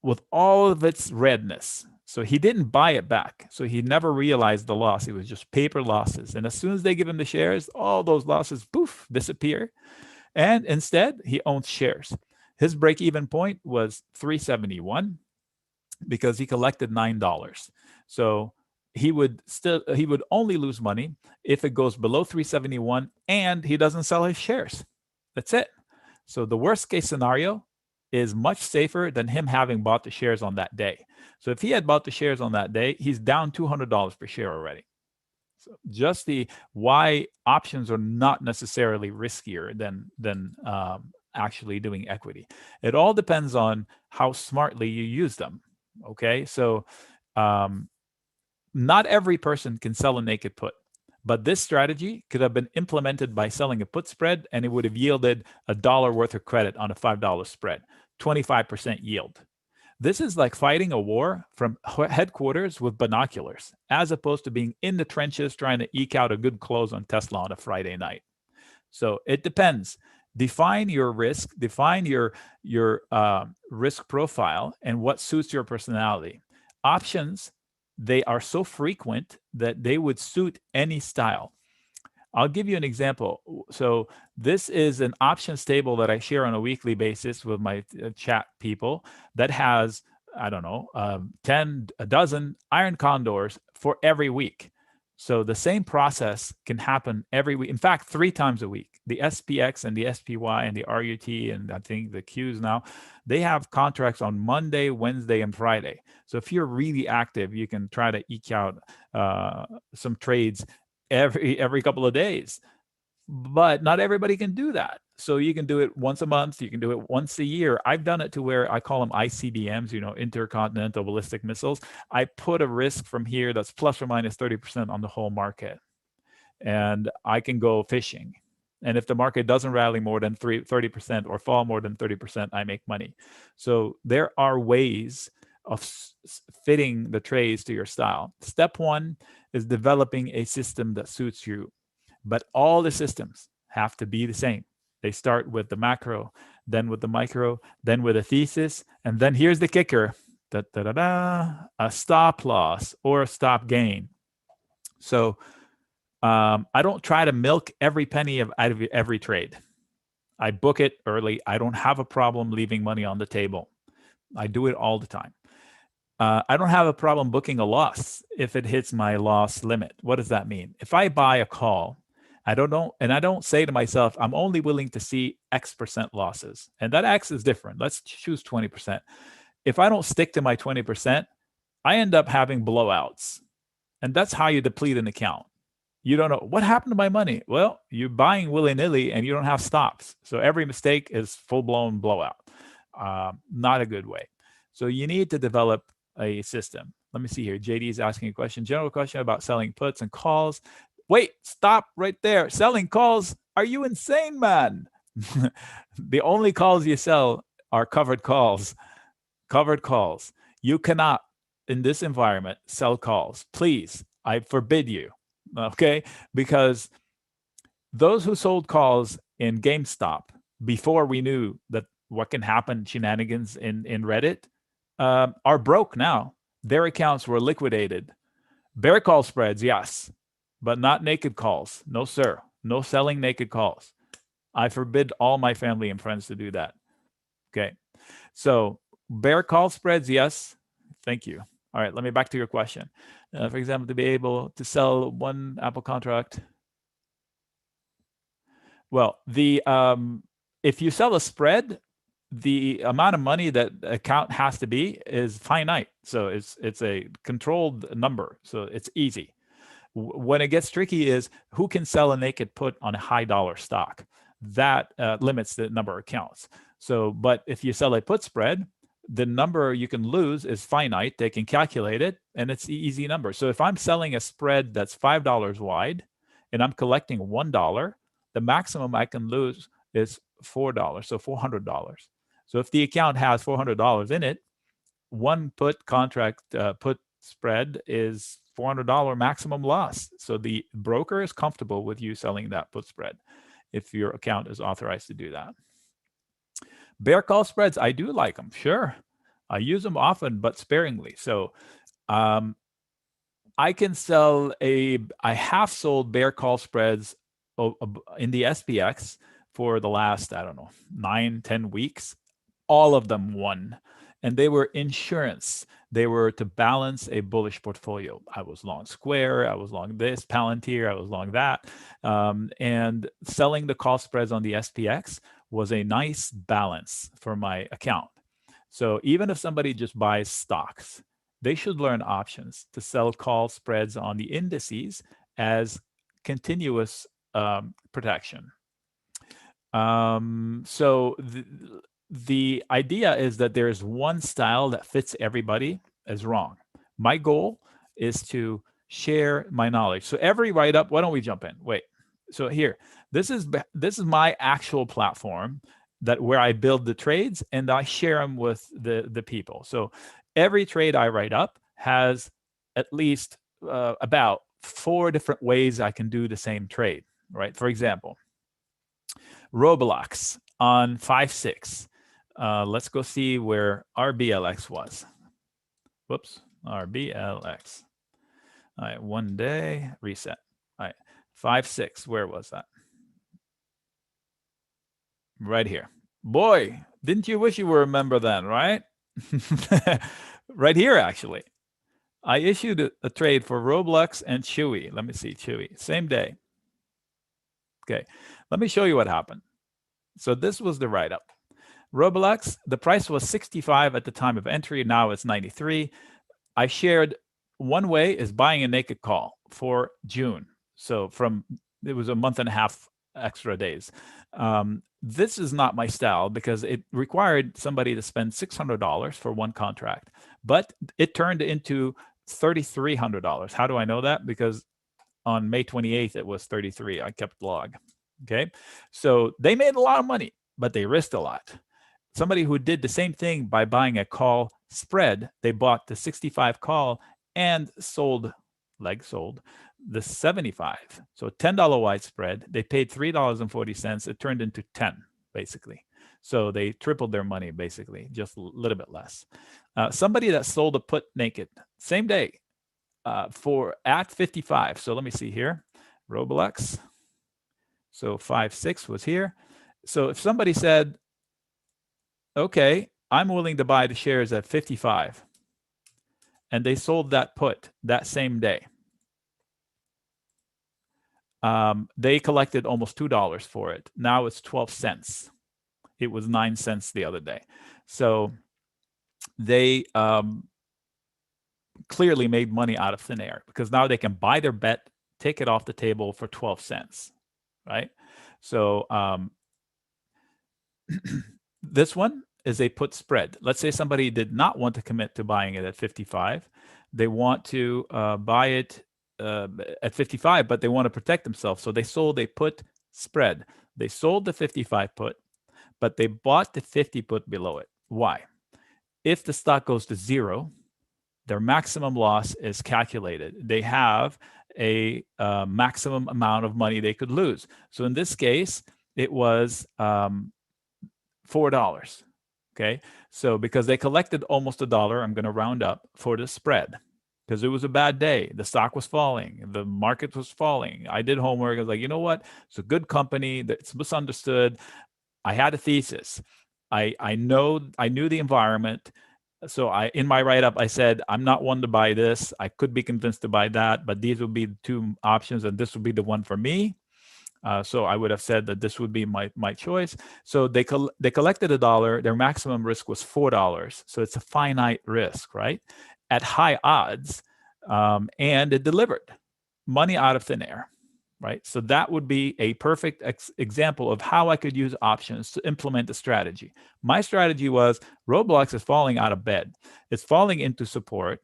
with all of its redness. So he didn't buy it back. So he never realized the loss. It was just paper losses. And as soon as they give him the shares, all those losses, poof, disappear. And instead, he owns shares. His break-even point was $371 because he collected $9. So he would only lose money if it goes below 371 and he doesn't sell his shares. That's it. So the worst case scenario is much safer than him having bought the shares on that day. So if he had bought the shares on that day, he's down $200 per share already. So just the why options are not necessarily riskier than actually doing equity. It all depends on how smartly you use them. Okay, so not every person can sell a naked put, but this strategy could have been implemented by selling a put spread, and it would have yielded $1 worth of credit on a $5 spread, 25% yield. This is like fighting a war from headquarters with binoculars, as opposed to being in the trenches trying to eke out a good close on Tesla on a Friday night. So it depends. Define your risk, define your risk profile and what suits your personality. Options, they are so frequent that they would suit any style. I'll give you an example. So this is an options table that I share on a weekly basis with my chat people that has, I don't know, 10, a dozen iron condors for every week. So the same process can happen every week. In fact, 3 times a week. The SPX and the SPY and the RUT and I think the Qs now, they have contracts on Monday, Wednesday, and Friday. So if you're really active, you can try to eke out some trades every couple of days. But not everybody can do that. So you can do it once a month. You can do it once a year. I've done it to where I call them ICBMs, intercontinental ballistic missiles. I put a risk from here that's plus or minus 30% on the whole market. And I can go fishing. And if the market doesn't rally more than 30% or fall more than 30%, I make money. So there are ways of fitting the trades to your style. Step 1 is developing a system that suits you. But all the systems have to be the same. They start with the macro, then with the micro, then with a thesis, and then here's the kicker, a stop loss or a stop gain. So I don't try to milk every penny out of every trade. I book it early. I don't have a problem leaving money on the table. I do it all the time. I don't have a problem booking a loss if it hits my loss limit. What does that mean? If I buy a call, I don't say to myself, I'm only willing to see X% losses. And that X is different. Let's choose 20%. If I don't stick to my 20%, I end up having blowouts. And that's how you deplete an account. You don't know what happened to my money. Well, you're buying willy-nilly and you don't have stops. So every mistake is full-blown blowout. Not a good way. So you need to develop a system. Let me see here. JD is asking a question. General question about selling puts and calls. Wait, stop right there. Selling calls? Are you insane, man? The only calls you sell are covered calls. Covered calls. You cannot, in this environment, sell calls. Please, I forbid you. Okay? Because those who sold calls in GameStop before we knew that what can happen, shenanigans in Reddit, are broke now. Their accounts were liquidated. Bear call spreads, yes, but not naked calls. No, sir. No selling naked calls. I forbid all my family and friends to do that. Okay. So bear call spreads, yes. Thank you. All right, let me back to your question. For example, to be able to sell one Apple contract. Well, if you sell a spread, the amount of money that account has to be is finite. So it's a controlled number. So it's easy. When it gets tricky is who can sell a naked put on a high dollar stock. That limits the number of accounts. So, but if you sell a put spread, the number you can lose is finite. They can calculate it, and it's the easy number. So if I'm selling a spread that's $5 wide, and I'm collecting $1, the maximum I can lose is $4, so $400. So if the account has $400 in it, one put contract put spread is $400 maximum loss. So the broker is comfortable with you selling that put spread if your account is authorized to do that. Bear call spreads, I do like them, sure. I use them often, but sparingly. So I can sell I have sold bear call spreads in the SPX for the last, I don't know, 9-10 weeks. All of them won. And they were insurance. They were to balance a bullish portfolio. I was long Square, I was long this, Palantir, I was long that. And selling the call spreads on the SPX was a nice balance for my account. So even if somebody just buys stocks, they should learn options to sell call spreads on the indices as continuous protection. So the idea is that there is one style that fits everybody is wrong. My goal is to share my knowledge. So every write-up, why don't we jump in? Wait. So here, this is my actual platform where I build the trades and I share them with the people. So every trade I write up has at least about 4 different ways I can do the same trade, right? For example, Roblox on 5-6. Let's go see where RBLX was. Whoops, RBLX. All right, 1 day, reset. All right, 5-6, where was that? Right here. Boy, didn't you wish you were a member then, right? Right here, actually. I issued a trade for Roblox and Chewy. Let me see, Chewy, same day. Okay, let me show you what happened. So this was the write-up. Roblox, the price was 65 at the time of entry. Now it's 93. I shared one way is buying a naked call for June. So it was a month and a half extra days. This is not my style because it required somebody to spend $600 for one contract, but it turned into $3,300. How do I know that? Because on May 28th, it was 33. I kept log. Okay. So they made a lot of money, but they risked a lot. Somebody who did the same thing by buying a call spread, they bought the 65 call and sold the 75. So $10 wide spread. They paid $3.40. It turned into 10, basically. So they tripled their money, basically, just a little bit less. Somebody that sold a put naked, same day, at 55. So let me see here. Roblox. So 5-6 was here. So if somebody said, okay, I'm willing to buy the shares at 55, and they sold that put that same day, they collected almost $2 for it. Now it's 12 cents. It was 9 cents the other day. So they clearly made money out of thin air because now they can buy their bet, take it off the table for 12 cents, right? So this one is a put spread. Let's say somebody did not want to commit to buying it at 55. They want to buy it at 55, but they want to protect themselves. So they sold a put spread. They sold the 55 put, but they bought the 50 put below it. Why? If the stock goes to 0, their maximum loss is calculated. They have a maximum amount of money they could lose. So in this case, it was $4. Okay, so because they collected almost $1, I'm going to round up for the spread. because it was a bad day. The stock was falling. The market was falling. I did homework. I was like, you know what? It's a good company. It's misunderstood. I had a thesis. I knew the environment. So in my write-up, I said, I'm not one to buy this. I could be convinced to buy that, but these would be the two options, and this would be the one for me. So I would have said that this would be my choice. So they collected $1. Their maximum risk was $4. So it's a finite risk, right? At high odds, and it delivered money out of thin air, right? So that would be a perfect example of how I could use options to implement a strategy. My strategy was Roblox is falling out of bed. It's falling into support,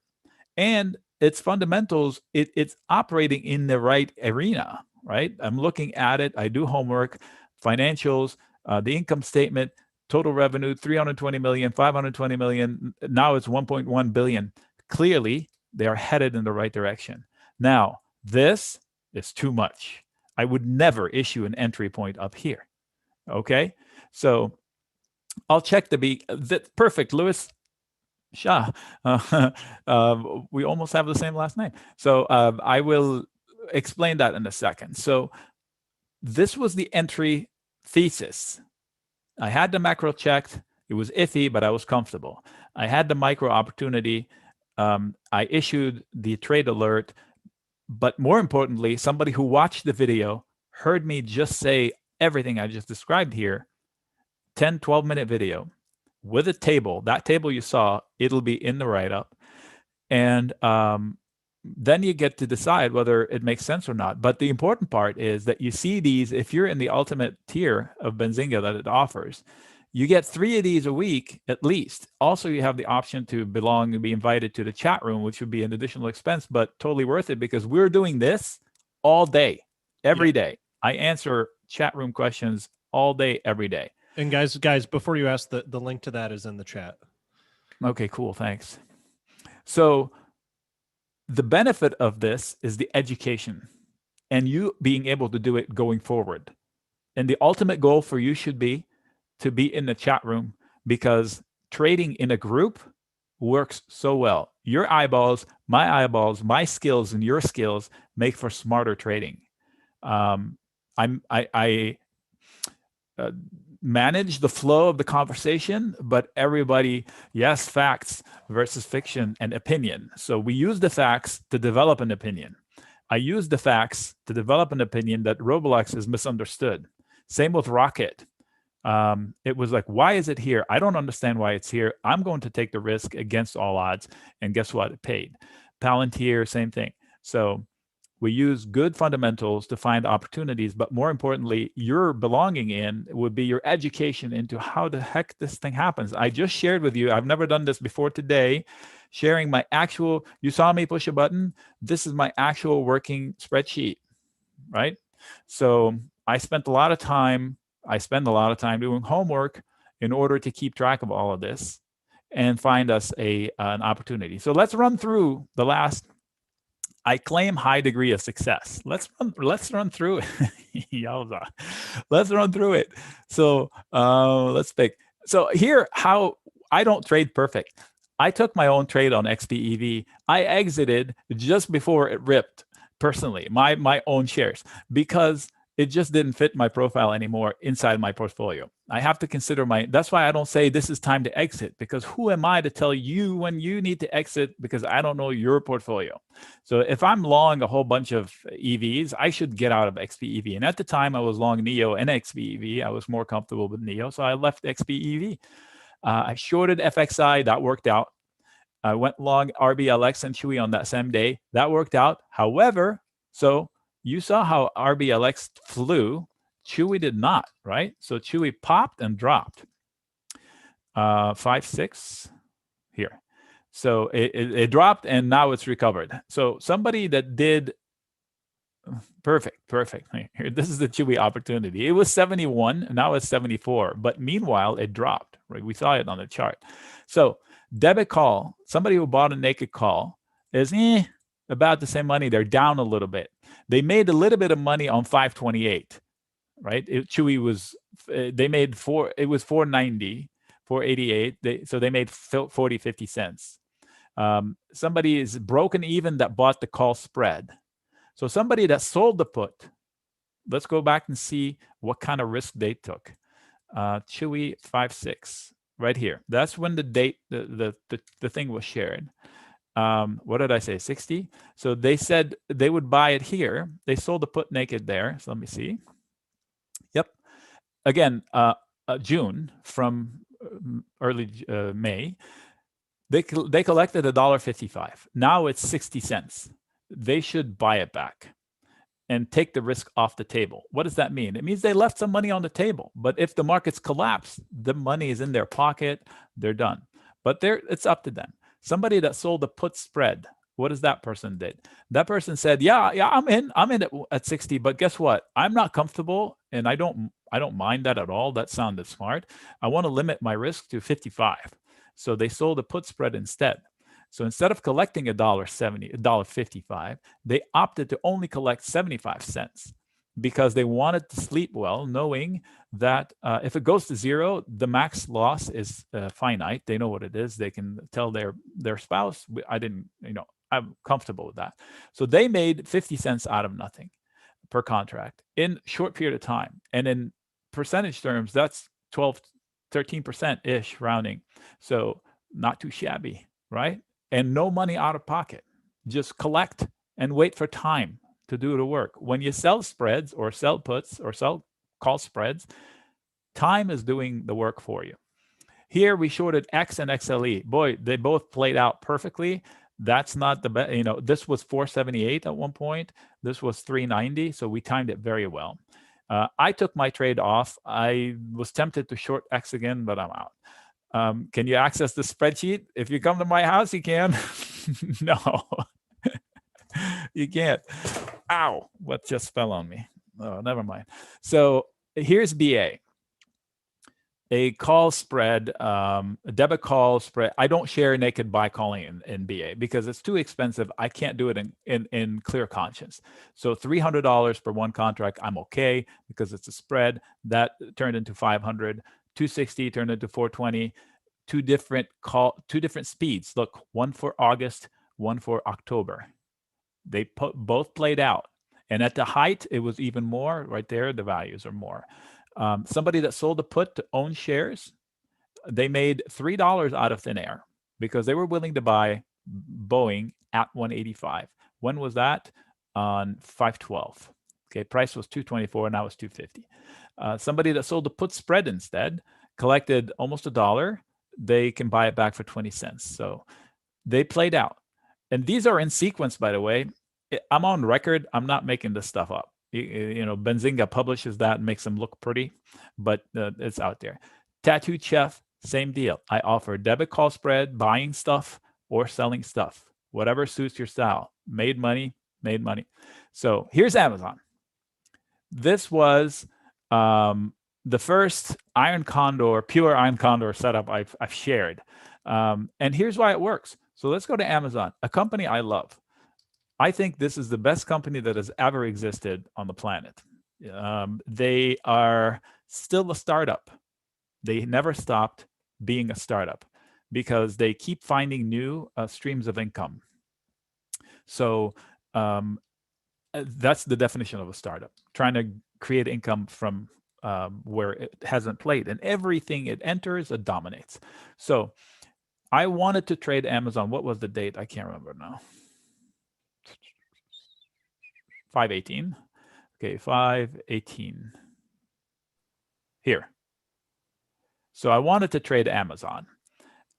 and its fundamentals, it's operating in the right arena, right? I'm looking at it. I do homework, financials, the income statement, total revenue, 320 million, 520 million. Now it's 1.1 billion. Clearly, they are headed in the right direction. Now, this is too much. I would never issue an entry point up here. Okay, so I'll check perfect, Louis Shah. We almost have the same last name. So I will explain that in a second. So this was the entry thesis. I had the macro checked. It was iffy, but I was comfortable. I had the micro opportunity. I issued the trade alert. But more importantly, somebody who watched the video heard me just say everything I just described here, 10, 12-minute video with a table. That table you saw, it'll be in the write-up. And then you get to decide whether it makes sense or not. But the important part is that you see these, if you're in the ultimate tier of Benzinga that it offers, you get 3 of these a week at least. Also, you have the option to belong and be invited to the chat room, which would be an additional expense, but totally worth it because we're doing this all day, every day. I answer chat room questions all day, every day. And guys, before you ask, the link to that is in the chat. Okay, cool. Thanks. So the benefit of this is the education and you being able to do it going forward. And the ultimate goal for you should be to be in the chat room because trading in a group works so well. Your eyeballs, my skills, and your skills make for smarter trading. I manage the flow of the conversation, but everybody, yes, facts versus fiction and opinion. So we use the facts to develop an opinion. I use the facts to develop an opinion that Roblox is misunderstood. Same with Rocket. It was like, why is it here? I don't understand why it's here. I'm going to take the risk against all odds. And guess what? It paid. Palantir, same thing. So we use good fundamentals to find opportunities, but more importantly, your belonging in would be your education into how the heck this thing happens. I just shared with you, I've never done this before today, sharing my actual, you saw me push a button. This is my actual working spreadsheet, right? So I spend a lot of time doing homework in order to keep track of all of this and find us an opportunity. So let's run through the last. I claim high degree of success. Let's run through it. Yowza. Let's run through it. So let's pick. So here, how I don't trade perfect. I took my own trade on XPEV. I exited just before it ripped personally, my own shares, because it just didn't fit my profile anymore inside my portfolio. I have to consider that's why I don't say this is time to exit, because who am I to tell you when you need to exit, because I don't know your portfolio. So if I'm long a whole bunch of EVs, I should get out of XPEV. And at the time I was long NEO and XPEV. I was more comfortable with NEO, so I left XPEV. I shorted FXI, that worked out. I went long RBLX and Chewy on that same day. That worked out. However, so you saw how RBLX flew. Chewy did not, right? So Chewy popped and dropped. 5-6 here. So it dropped and now it's recovered. So somebody that did perfect. Here, this is the Chewy opportunity. It was 71, now it's 74. But meanwhile, it dropped, right? We saw it on the chart. So debit call, somebody who bought a naked call is about the same money. They're down a little bit. They made a little bit of money on 528, right? Chewy was, they made it was 490, 488. So they made 40, 50 cents. Somebody is broken even that bought the call spread. So somebody that sold the put, let's go back and see what kind of risk they took. Chewy 56 right here. That's when the date, the thing was shared. What did I say? 60. So they said they would buy it here. They sold the put naked there. So let me see. Yep. Again, June from early May. They collected $1.55. Now it's 60 cents. They should buy it back and take the risk off the table. What does that mean? It means they left some money on the table. But if the markets collapse, the money is in their pocket. They're done. But it's up to them. Somebody that sold the put spread, what does that person did? That person said, yeah, I'm in at 60, but guess what? I'm not comfortable, and I don't mind that at all. That sounded smart. I want to limit my risk to 55. So they sold a put spread instead. So instead of collecting $1.70, $1.55, they opted to only collect 75 cents because they wanted to sleep well, knowing that if it goes to zero, the max loss is finite. They know what it is. They can tell their spouse, I'm comfortable with that. So they made 50 cents out of nothing per contract in a short period of time. And in percentage terms, that's 13%-ish rounding. So not too shabby, right? And no money out of pocket. Just collect and wait for time to do the work. When you sell spreads or sell puts or sell call spreads, time is doing the work for you. Here we shorted X and XLE. Boy, they both played out perfectly. That's not the best. This was 478 at one point. This was 390. So we timed it very well. I took my trade off. I was tempted to short X again, but I'm out. Can you access the spreadsheet? If you come to my house, you can. No, you can't. Ow, what just fell on me? Oh, never mind. So here's BA. A call spread, a debit call spread. I don't share naked buy calling in BA because it's too expensive. I can't do it in clear conscience. So $300 per one contract, I'm okay because it's a spread. That turned into 500. 260 turned into 420. Two different speeds. Look, one for August, one for October. They both played out. And at the height, it was even more. Right there, the values are more. Somebody that sold a put to own shares, they made $3 out of thin air because they were willing to buy Boeing at 185. When was that? On 512. Okay, price was 224, now it's 250. Somebody that sold the put spread instead collected almost $1. They can buy it back for 20 cents. So they played out. And these are in sequence, by the way. I'm on record. I'm not making this stuff up. Benzinga publishes that and makes them look pretty, but it's out there. Tattooed Chef, same deal. I offer debit call spread, buying stuff or selling stuff, whatever suits your style. Made money. So here's Amazon. This was the first Iron Condor, pure Iron Condor setup I've shared. And here's why it works. So let's go to Amazon, a company I love. I think this is the best company that has ever existed on the planet. They are still a startup. They never stopped being a startup because they keep finding new streams of income. So that's the definition of a startup, trying to create income from where it hasn't played. And everything it enters, it dominates. So I wanted to trade Amazon. What was the date? I can't remember now. 518. Okay, 518. Here. So I wanted to trade Amazon.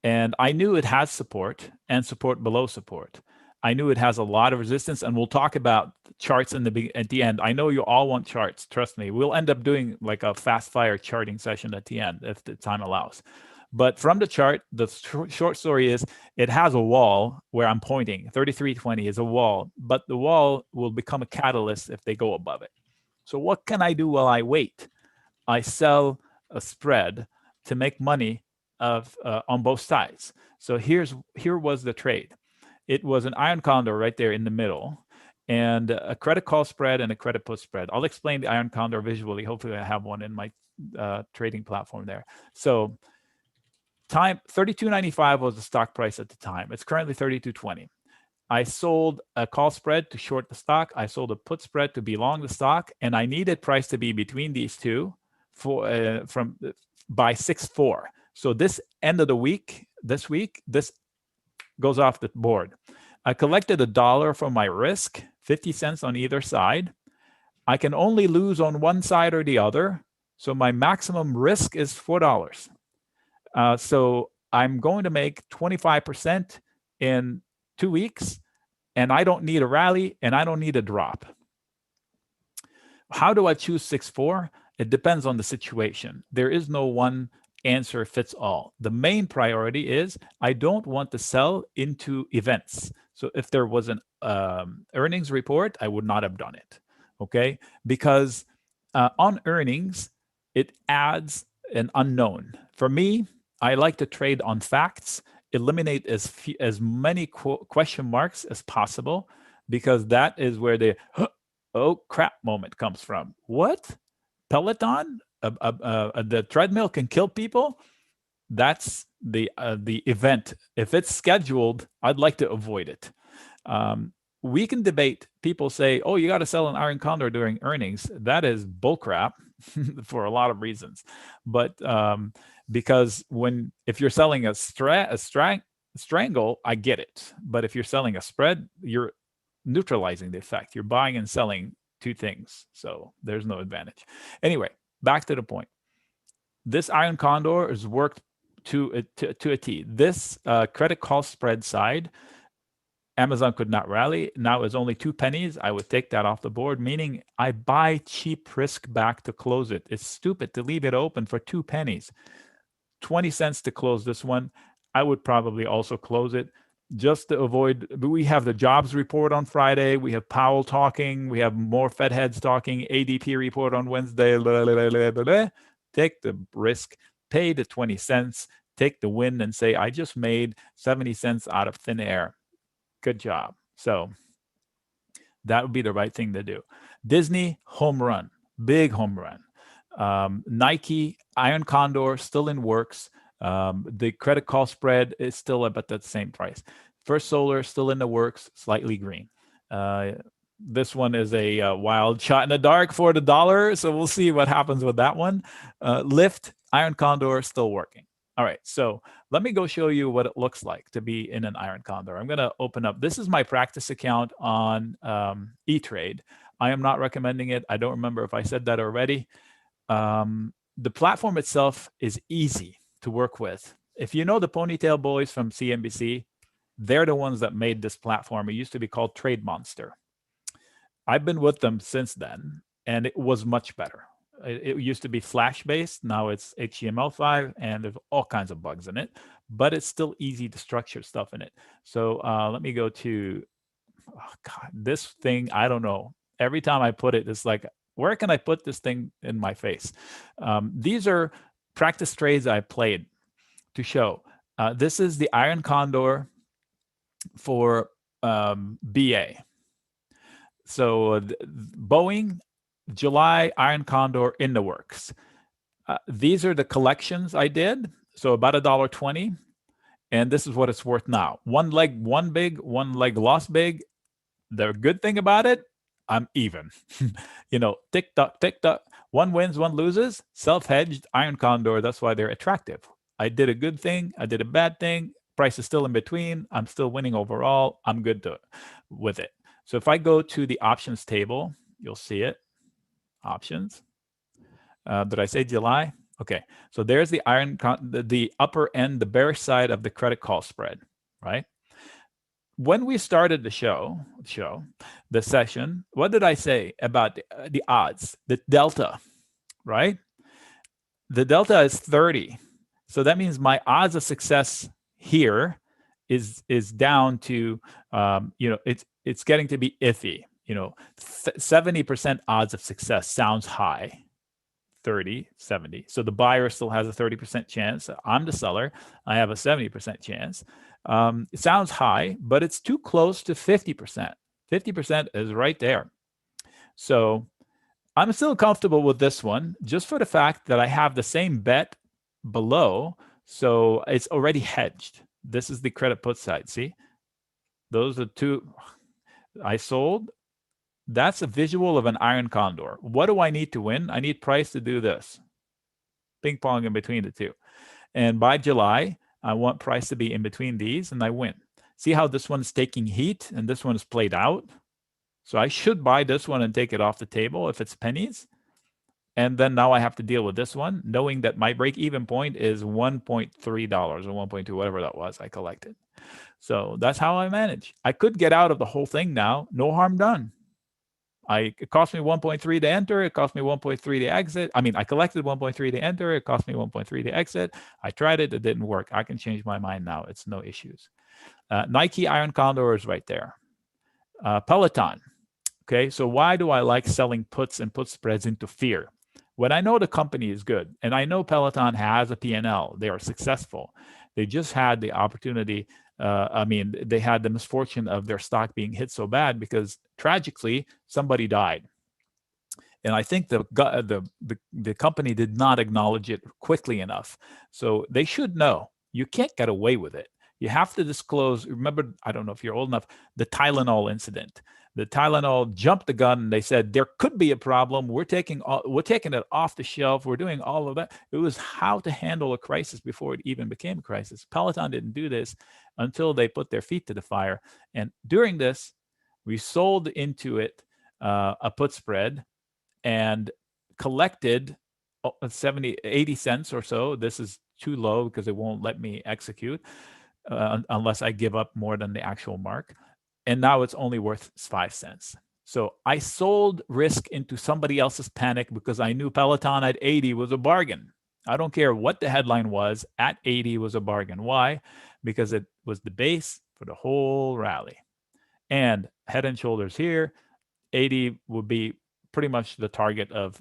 And I knew it has support and support below support. I knew it has a lot of resistance, and we'll talk about charts at the end. I know you all want charts. Trust me. We'll end up doing like a fast fire charting session at the end if the time allows. But from the chart, the short story is it has a wall where I'm pointing. 3320 is a wall, but the wall will become a catalyst if they go above it. So what can I do while I wait? I sell a spread to make money on both sides. So here was the trade. It was an Iron Condor right there in the middle, and a credit call spread and a credit put spread. I'll explain the Iron Condor visually. Hopefully I have one in my trading platform there. So Time 32.95 was the stock price at the time. It's currently 32.20. I sold a call spread to short the stock. I sold a put spread to be long the stock, and I needed price to be between these two for by 6.4. So this end of the week, this goes off the board. I collected $1 from my risk, 50 cents on either side. I can only lose on one side or the other. So my maximum risk is $4. So I'm going to make 25% in 2 weeks, and I don't need a rally and I don't need a drop. How do I choose 6.4? It depends on the situation. There is no one answer fits all. The main priority is I don't want to sell into events. So if there was an earnings report, I would not have done it. Okay, because on earnings, it adds an unknown. For me, I like to trade on facts, eliminate as many question marks as possible, because that is where the oh crap moment comes from. What? Peloton? The treadmill can kill people? That's the event. If it's scheduled, I'd like to avoid it. We can debate. People say, oh, you got to sell an iron condor during earnings. That is bullcrap for a lot of reasons. But because if you're selling a strangle, I get it. But if you're selling a spread, you're neutralizing the effect. You're buying and selling two things. So there's no advantage. Anyway, back to the point. This iron condor is worked to a T. This credit call spread side, Amazon could not rally. Now it's only 2 pennies. I would take that off the board, meaning I buy cheap risk back to close it. It's stupid to leave it open for 2 pennies. 20 cents to close this one. I would probably also close it just to avoid. We have the jobs report on Friday. We have Powell talking. We have more Fed heads talking. ADP report on Wednesday. Take the risk, pay the 20 cents, take the win, and say, I just made 70 cents out of thin air. Good job. So that would be the right thing to do. Disney, home run, big home run. Nike, iron condor, still in works. The credit call spread is still about that same price. First Solar, still in the works, slightly green. This one is a wild shot in the dark for the dollar, so we'll see what happens with that one. Lyft, iron condor, still working. All right, so let me go show you what it looks like to be in an iron condor. I'm going to open up. This is my practice account on E-Trade. I am not recommending it. I don't remember if I said that already. The platform itself is easy to work with. If you know the Ponytail Boys from CNBC, they're the ones that made this platform. It used to be called Trade Monster. I've been with them since then, and it was much better. It used to be Flash-based. Now it's HTML5, and there's all kinds of bugs in it, but it's still easy to structure stuff in it. So let me go to, oh God, this thing, I don't know. Every time I put it, it's like, where can I put this thing in my face? These are practice trades I played to show. This is the iron condor for BA. So Boeing, July, iron condor in the works. These are the collections I did. So about $1.20. And this is what it's worth now. One leg won big, one leg lost big. The good thing about it, I'm even. Tick tock, tick tock. One wins, one loses. Self-hedged, iron condor. That's why they're attractive. I did a good thing. I did a bad thing. Price is still in between. I'm still winning overall. I'm good with it. So if I go to the options table, you'll see it. Options. Did I say July? Okay. So there's the the upper end, the bearish side of the credit call spread, right? When we started the session, what did I say about the odds, the delta, right? The delta is 30. So that means my odds of success here is down to, it's getting to be iffy. 70% odds of success sounds high. 30, 70. So the buyer still has a 30% chance. I'm the seller. I have a 70% chance. It sounds high, but it's too close to 50%. 50% is right there. So I'm still comfortable with this one just for the fact that I have the same bet below. So it's already hedged. This is the credit put side. See, those are two I sold. That's a visual of an iron condor. What do I need to win? I need price to do this. Ping pong in between the two. And by July, I want price to be in between these, and I win. See how this one's taking heat and this one is played out? So I should buy this one and take it off the table if it's pennies. And then now I have to deal with this one, knowing that my break-even point is $1.3 or 1.2, whatever that was I collected. So that's how I manage. I could get out of the whole thing now. No harm done. It cost me 1.3 to enter. It cost me 1.3 to exit. I mean, I collected 1.3 to enter. It cost me 1.3 to exit. I tried it. It didn't work. I can change my mind now. It's no issues. Nike Iron Condor is right there. Peloton. Okay, so why do I like selling puts and put spreads into fear? When I know the company is good, and I know Peloton has a P&L, they are successful. They just had the opportunity. They had the misfortune of their stock being hit so bad because tragically somebody died, and I think the company did not acknowledge it quickly enough. So they should know you can't get away with it. You have to disclose. Remember, I don't know if you're old enough, the Tylenol incident. The Tylenol jumped the gun and they said there could be a problem. We're taking it off the shelf. We're doing all of that. It was how to handle a crisis before it even became a crisis. Peloton didn't do this until they put their feet to the fire. And during this, we sold into it a put spread and collected 80 cents or so. This is too low because it won't let me execute unless I give up more than the actual mark. And now it's only worth 5 cents. So I sold risk into somebody else's panic because I knew Peloton at 80 was a bargain. I don't care what the headline was, at 80 was a bargain. Why? Because it was the base for the whole rally. And head and shoulders here, 80 would be pretty much the target of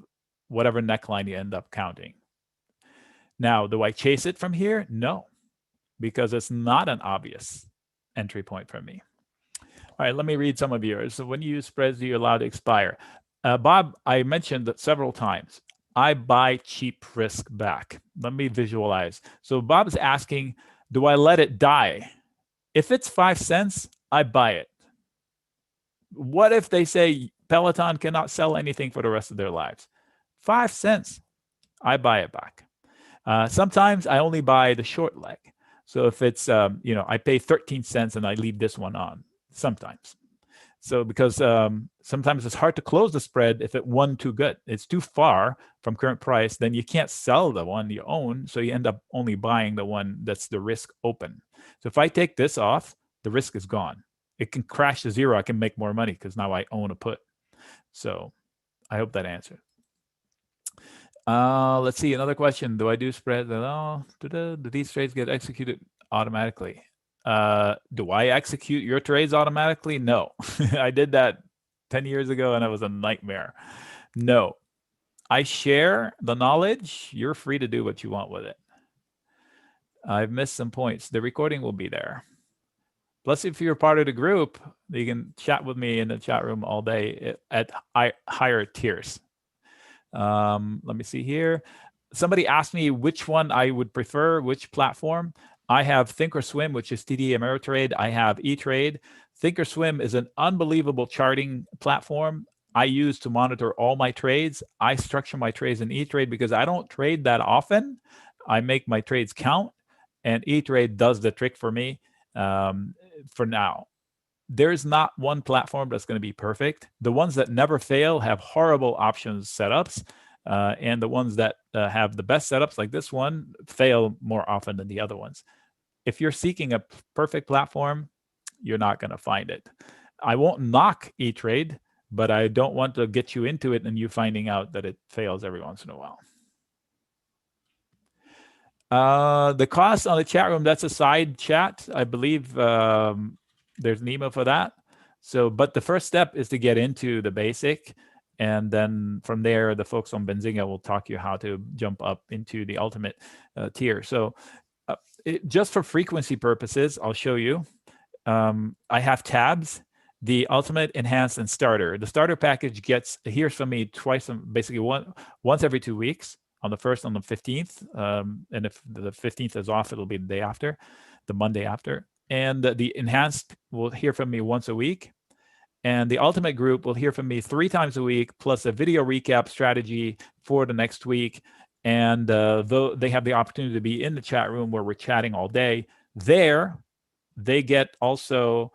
whatever neckline you end up counting. Now, do I chase it from here? No, because it's not an obvious entry point for me. All right, let me read some of yours. So when you use spreads, do you allow to expire? Bob, I mentioned that several times. I buy cheap risk back. Let me visualize. So Bob's asking, do I let it die? If it's 5 cents, I buy it. What if they say Peloton cannot sell anything for the rest of their lives? 5 cents, I buy it back. Sometimes I only buy the short leg. So if it's, I pay 13 cents and I leave this one on. Sometimes. So because sometimes it's hard to close the spread if it won too good. It's too far from current price, then you can't sell the one you own. So you end up only buying the one that's the risk open. So if I take this off, the risk is gone. It can crash to zero. I can make more money because now I own a put. So I hope that answered. Let's see, another question. Do I do spreads at all? Do these trades get executed automatically? Do I execute your trades automatically? No. I did that 10 years ago and it was a nightmare. No. I share the knowledge. You're free to do what you want with it. I've missed some points. The recording will be there. Plus, if you're part of the group, you can chat with me in the chat room all day at higher tiers. Let me see here. Somebody asked me which one I would prefer, which platform. I have Thinkorswim, which is TD Ameritrade. I have E-Trade. Thinkorswim is an unbelievable charting platform I use to monitor all my trades. I structure my trades in E-Trade because I don't trade that often. I make my trades count, and E-Trade does the trick for me for now. There's not one platform that's going to be perfect. The ones that never fail have horrible options setups, and the ones that have the best setups, like this one, fail more often than the other ones. If you're seeking a perfect platform, you're not going to find it. I won't knock E-Trade, but I don't want to get you into it and you finding out that it fails every once in a while. The cost on the chat room, that's a side chat. I believe there's an email for that. So, but the first step is to get into the basic. And then from there, the folks on Benzinga will talk you how to jump up into the ultimate tier. So just for frequency purposes, I'll show you. I have tabs, the ultimate, enhanced, and starter. The starter package hears from me twice, basically once every 2 weeks. on the 1st, on the 15th. And if the 15th is off, it'll be the day after, the Monday after. And the enhanced will hear from me once a week. And the ultimate group will hear from me 3 times a week, plus a video recap strategy for the next week. And though they have the opportunity to be in the chat room where we're chatting all day, there they get also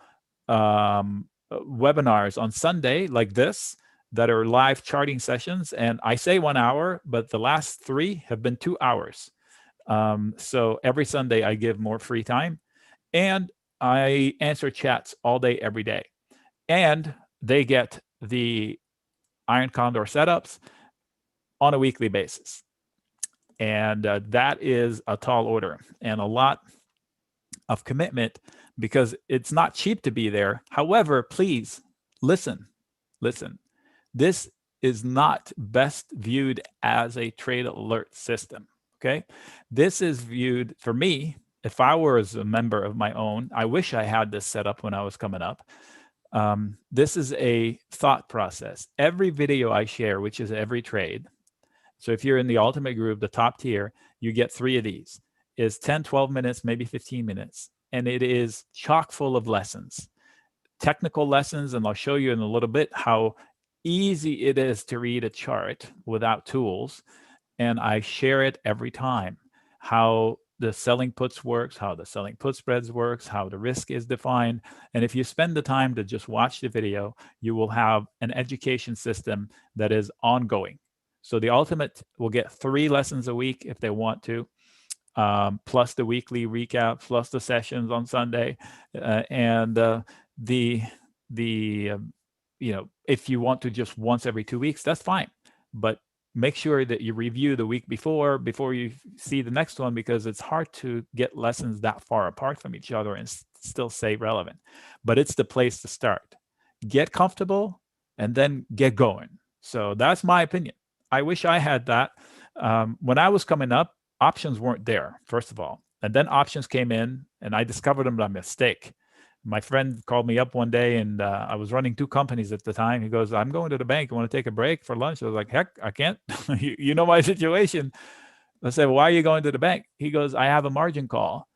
webinars on Sunday like this that are live charting sessions. And I say 1 hour, but the last 3 have been 2 hours. So every Sunday I give more free time, and I answer chats all day, every day. And they get the Iron Condor setups on a weekly basis. And that is a tall order and a lot of commitment, because it's not cheap to be there. However, please listen. This is not best viewed as a trade alert system, okay? This is viewed, for me, if I were as a member of my own, I wish I had this set up when I was coming up. This is a thought process. Every video I share, which is every trade, so if you're in the ultimate group, the top tier, you get 3 of these, is 10, 12 minutes, maybe 15 minutes. And it is chock full of lessons, technical lessons. And I'll show you in a little bit how easy it is to read a chart without tools. And I share it every time, how the selling puts works, how the selling put spreads works, how the risk is defined. And if you spend the time to just watch the video, you will have an education system that is ongoing. So the ultimate will get 3 lessons a week if they want to, plus the weekly recap, plus the sessions on Sunday, and if you want to just once every 2 weeks, that's fine. But make sure that you review the week before you see the next one, because it's hard to get lessons that far apart from each other and still stay relevant. But it's the place to start. Get comfortable and then get going. So that's my opinion. I wish I had that. When I was coming up, options weren't there, first of all. And then options came in, and I discovered them by mistake. My friend called me up one day, and I was running 2 companies at the time. He goes, I'm going to the bank. You want to take a break for lunch? I was like, heck, I can't. You know my situation. I said, why are you going to the bank? He goes, I have a margin call.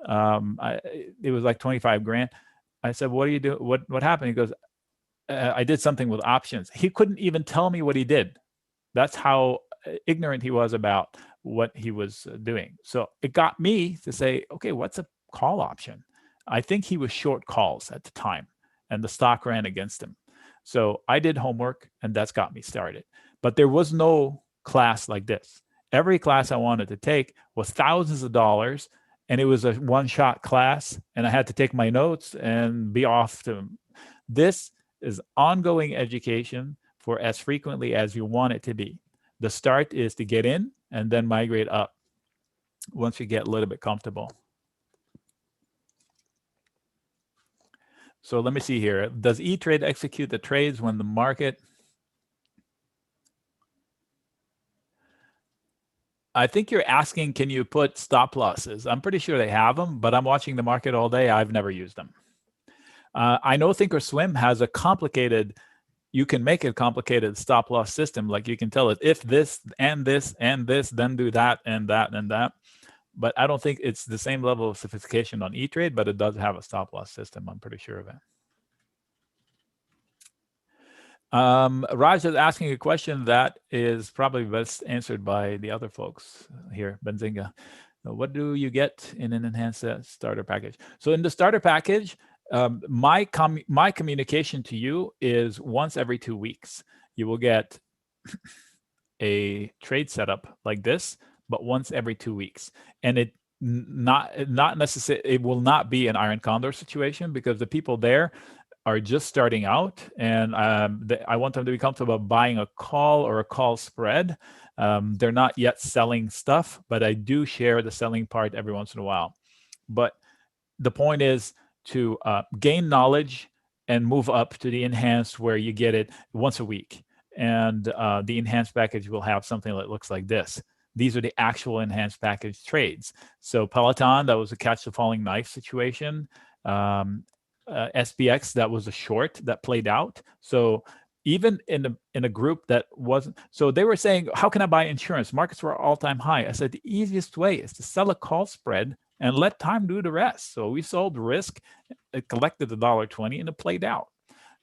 It was like 25 grand. I said, what do you do? What happened? He goes, I did something with options. He couldn't even tell me what he did. That's how ignorant he was about what he was doing. So it got me to say, okay, what's a call option? I think he was short calls at the time, and the stock ran against him. So I did homework, and that's got me started. But there was no class like this. Every class I wanted to take was thousands of dollars, and it was a one-shot class, and I had to take my notes and be off to them. This is ongoing education for as frequently as you want it to be. The start is to get in and then migrate up once you get a little bit comfortable. So let me see here. Does E-Trade execute the trades when the market? I think you're asking, can you put stop losses? I'm pretty sure they have them, but I'm watching the market all day. I've never used them. I know Thinkorswim has a complicated, you can make a complicated stop loss system. Like you can tell it, if this and this and this, then do that and that and that. But I don't think it's the same level of sophistication on E-Trade, but it does have a stop loss system. I'm pretty sure of it. Raj is asking a question that is probably best answered by the other folks here, Benzinga. What do you get in an enhanced starter package? So in the starter package, my communication to you is once every 2 weeks. You will get a trade setup like this, but once every 2 weeks. And it not necessarily, it will not be an Iron Condor situation, because the people there are just starting out, and I want them to be comfortable buying a call or a call spread. They're not yet selling stuff, but I do share the selling part every once in a while. But the point is to gain knowledge and move up to the enhanced, where you get it once a week. And the enhanced package will have something that looks like this. These are the actual enhanced package trades. So Peloton, that was a catch the falling knife situation. SPX, that was a short that played out. So even in a group that wasn't. So they were saying, how can I buy insurance? Markets were all-time high. I said, the easiest way is to sell a call spread and let time do the rest. So we sold risk, it collected the $1.20 and it played out.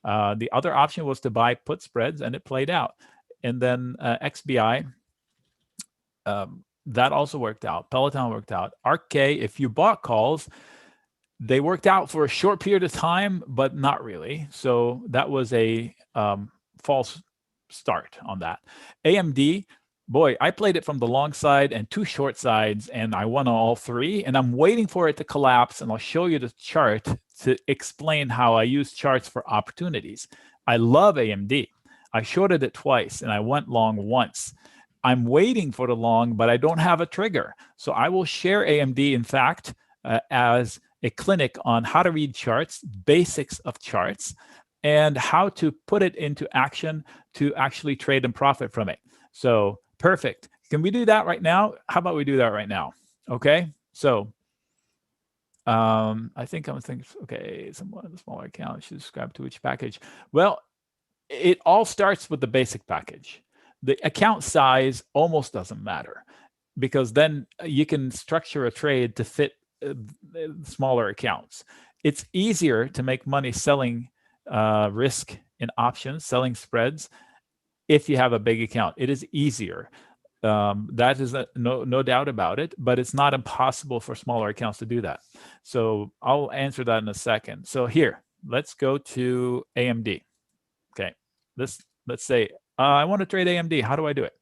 The other option was to buy put spreads and it played out. And then XBI, that also worked out. Peloton worked out. ARK, if you bought calls, they worked out for a short period of time, but not really. So that was a false start on that. AMD, boy, I played it from the long side and 2 short sides, and I won on all 3. And I'm waiting for it to collapse, and I'll show you the chart to explain how I use charts for opportunities. I love AMD. I shorted it twice, and I went long once. I'm waiting for the long, but I don't have a trigger. So I will share AMD, in fact, as a clinic on how to read charts, basics of charts, and how to put it into action to actually trade and profit from it. So perfect. Can we do that right now? How about we do that right now? Okay. So I think I'm thinking, okay, someone of the smaller account should subscribe to each package. Well, it all starts with the basic package. The account size almost doesn't matter, because then you can structure a trade to fit smaller accounts. It's easier to make money selling risk in options, selling spreads, if you have a big account. It is easier. That is no doubt about it, but it's not impossible for smaller accounts to do that. So I'll answer that in a second. So here, let's go to AMD. Okay, let's say I want to trade AMD. How do I do it?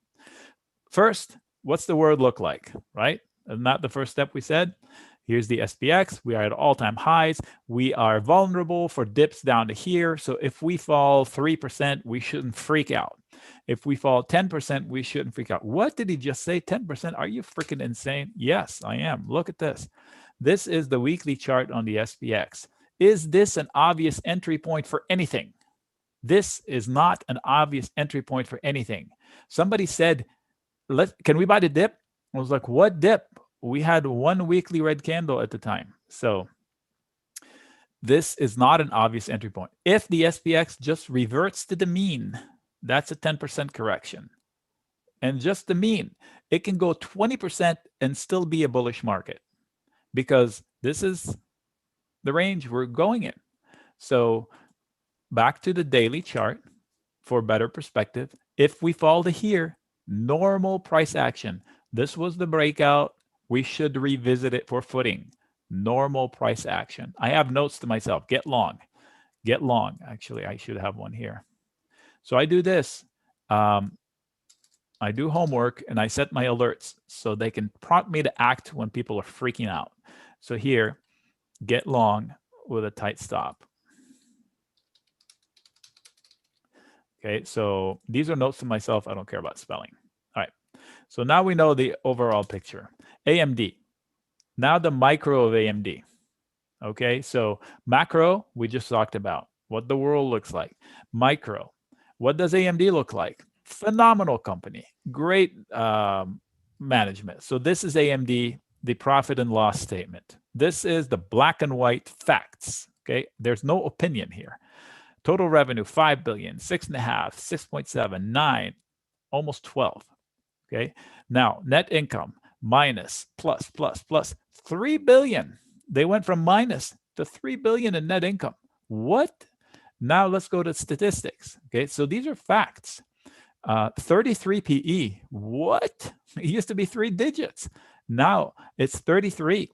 First, what's the word look like, right? Isn't that the first step we said? Here's the SPX. We are at all-time highs. We are vulnerable for dips down to here. So if we fall 3%, we shouldn't freak out. If we fall 10%, we shouldn't freak out. What did he just say? 10%? Are you freaking insane? Yes, I am. Look at this. This is the weekly chart on the SPX. Is this an obvious entry point for anything? This is not an obvious entry point for anything. Somebody said, can we buy the dip? I was like, what dip? We had one weekly red candle at the time. So this is not an obvious entry point. If the SPX just reverts to the mean, that's a 10% correction. And just the mean, it can go 20% and still be a bullish market, because this is the range we're going in. So back to the daily chart for better perspective. If we fall to here, normal price action. This was the breakout. We should revisit it for footing. Normal price action. I have notes to myself. Get long. Get long. Actually, I should have one here. So I do this. I do homework and I set my alerts so they can prompt me to act when people are freaking out. So here, get long with a tight stop. Okay, so these are notes to myself. I don't care about spelling. All right, so now we know the overall picture. AMD, now the micro of AMD. Okay, so macro, we just talked about what the world looks like. Micro, what does AMD look like? Phenomenal company, great management. So this is AMD, the profit and loss statement. This is the black and white facts. Okay, there's no opinion here. Total revenue, 5 billion, 6.5, 6.7, 9, almost 12. Okay. Now, net income, minus, plus, 3 billion. They went from minus to 3 billion in net income. What? Now let's go to statistics. Okay. So these are facts. 33 PE. What? It used to be 3 digits. Now it's 33.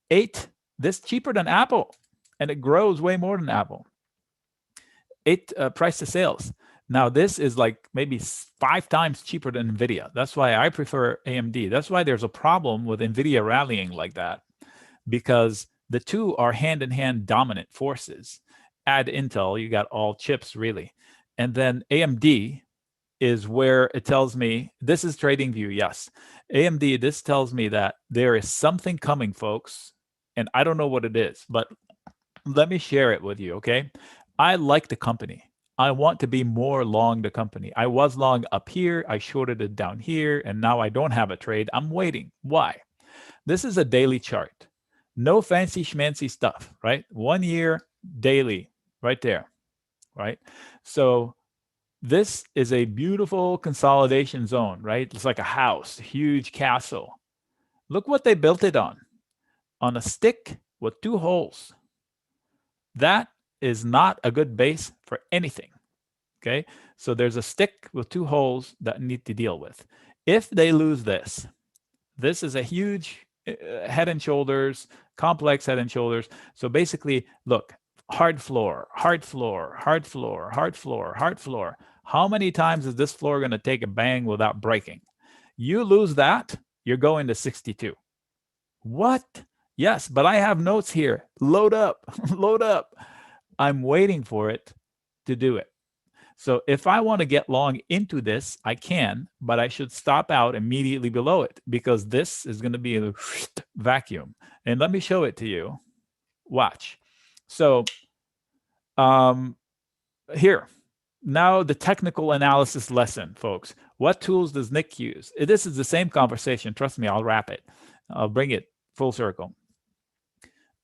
8. This cheaper than Apple. And it grows way more than Apple. 8 price to sales. Now this is like maybe 5 times cheaper than NVIDIA. That's why I prefer AMD. That's why there's a problem with NVIDIA rallying like that, because the two are hand-in-hand dominant forces. Add Intel, you got all chips really. And then AMD is where it tells me, this is TradingView, yes. AMD, this tells me that there is something coming, folks, and I don't know what it is, but let me share it with you, okay? I like the company. I want to be more long the company. I was long up here, I shorted it down here, and now I don't have a trade. I'm waiting. Why? This is a daily chart. No fancy schmancy stuff, right? 1 year daily, right there, right? So This is a beautiful consolidation zone, right? It's like a house, a huge castle. Look what they built it on a stick with 2 holes. That is not a good base for anything. Okay, so there's a stick with 2 holes that need to deal with. If they lose this, this is a huge head and shoulders, complex head and shoulders. So basically, look, hard floor, hard floor, hard floor, hard floor, hard floor. How many times is this floor going to take a bang without breaking? You lose that, you're going to 62. What? Yes, but I have notes here. Load up, load up. I'm waiting for it to do it. So if I want to get long into this, I can, but I should stop out immediately below it because this is going to be a vacuum. And let me show it to you. Watch. So here, now the technical analysis lesson, folks. What tools does Nick use? This is the same conversation. Trust me, I'll wrap it. I'll bring it full circle.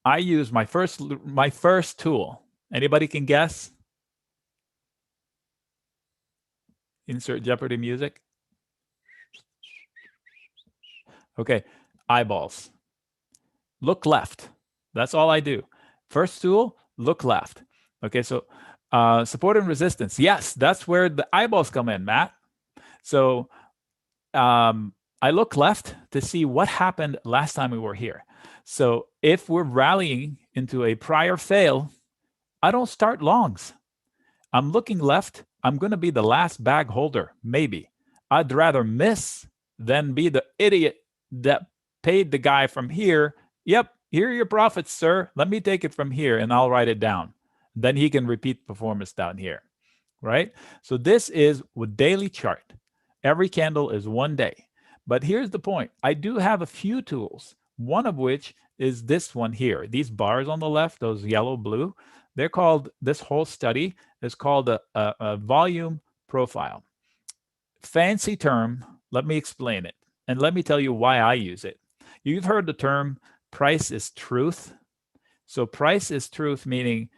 I use my first tool. Anybody can guess? Insert Jeopardy music. Okay, eyeballs. Look left. That's all I do. First tool, look left. Okay, so support and resistance. Yes, that's where the eyeballs come in, Matt. So I look left to see what happened last time we were here. So if we're rallying into a prior fail, I don't start longs. I'm looking left. I'm going to be the last bag holder, maybe. I'd rather miss than be the idiot that paid the guy from here. Yep, here are your profits, sir. Let me take it from here and I'll write it down. Then he can repeat performance down here, right? So this is with daily chart. Every candle is 1 day. But here's the point. I do have a few tools, one of which is this one here. These bars on the left, those yellow, blue, they're called, this whole study is called a volume profile. Fancy term, let me explain it. And let me tell you why I use it. You've heard the term price is truth. So price is truth, meaning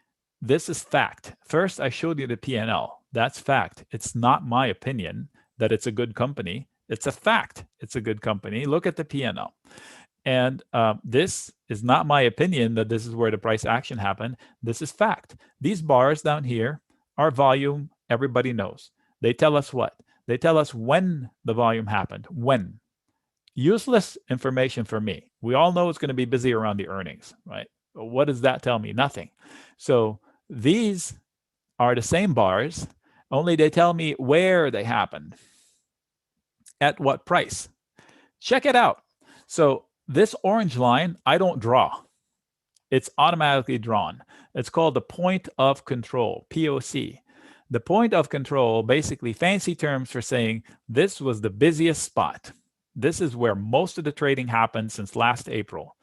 this is fact. First, I showed you the P&L. That's fact. It's not my opinion that it's a good company. It's a fact. It's a good company. Look at the P&L. And this is not my opinion that this is where the price action happened. This is fact. These bars down here are volume. Everybody knows. They tell us what? They tell us when the volume happened. When. Useless information for me. We all know it's going to be busy around the earnings, right? What does that tell me? Nothing. So these are the same bars, only they tell me where they happened. At what price? Check it out. So this orange line, I don't draw. It's automatically drawn. It's called the point of control, POC. The point of control, basically fancy terms for saying this was the busiest spot. This is where most of the trading happened since last April.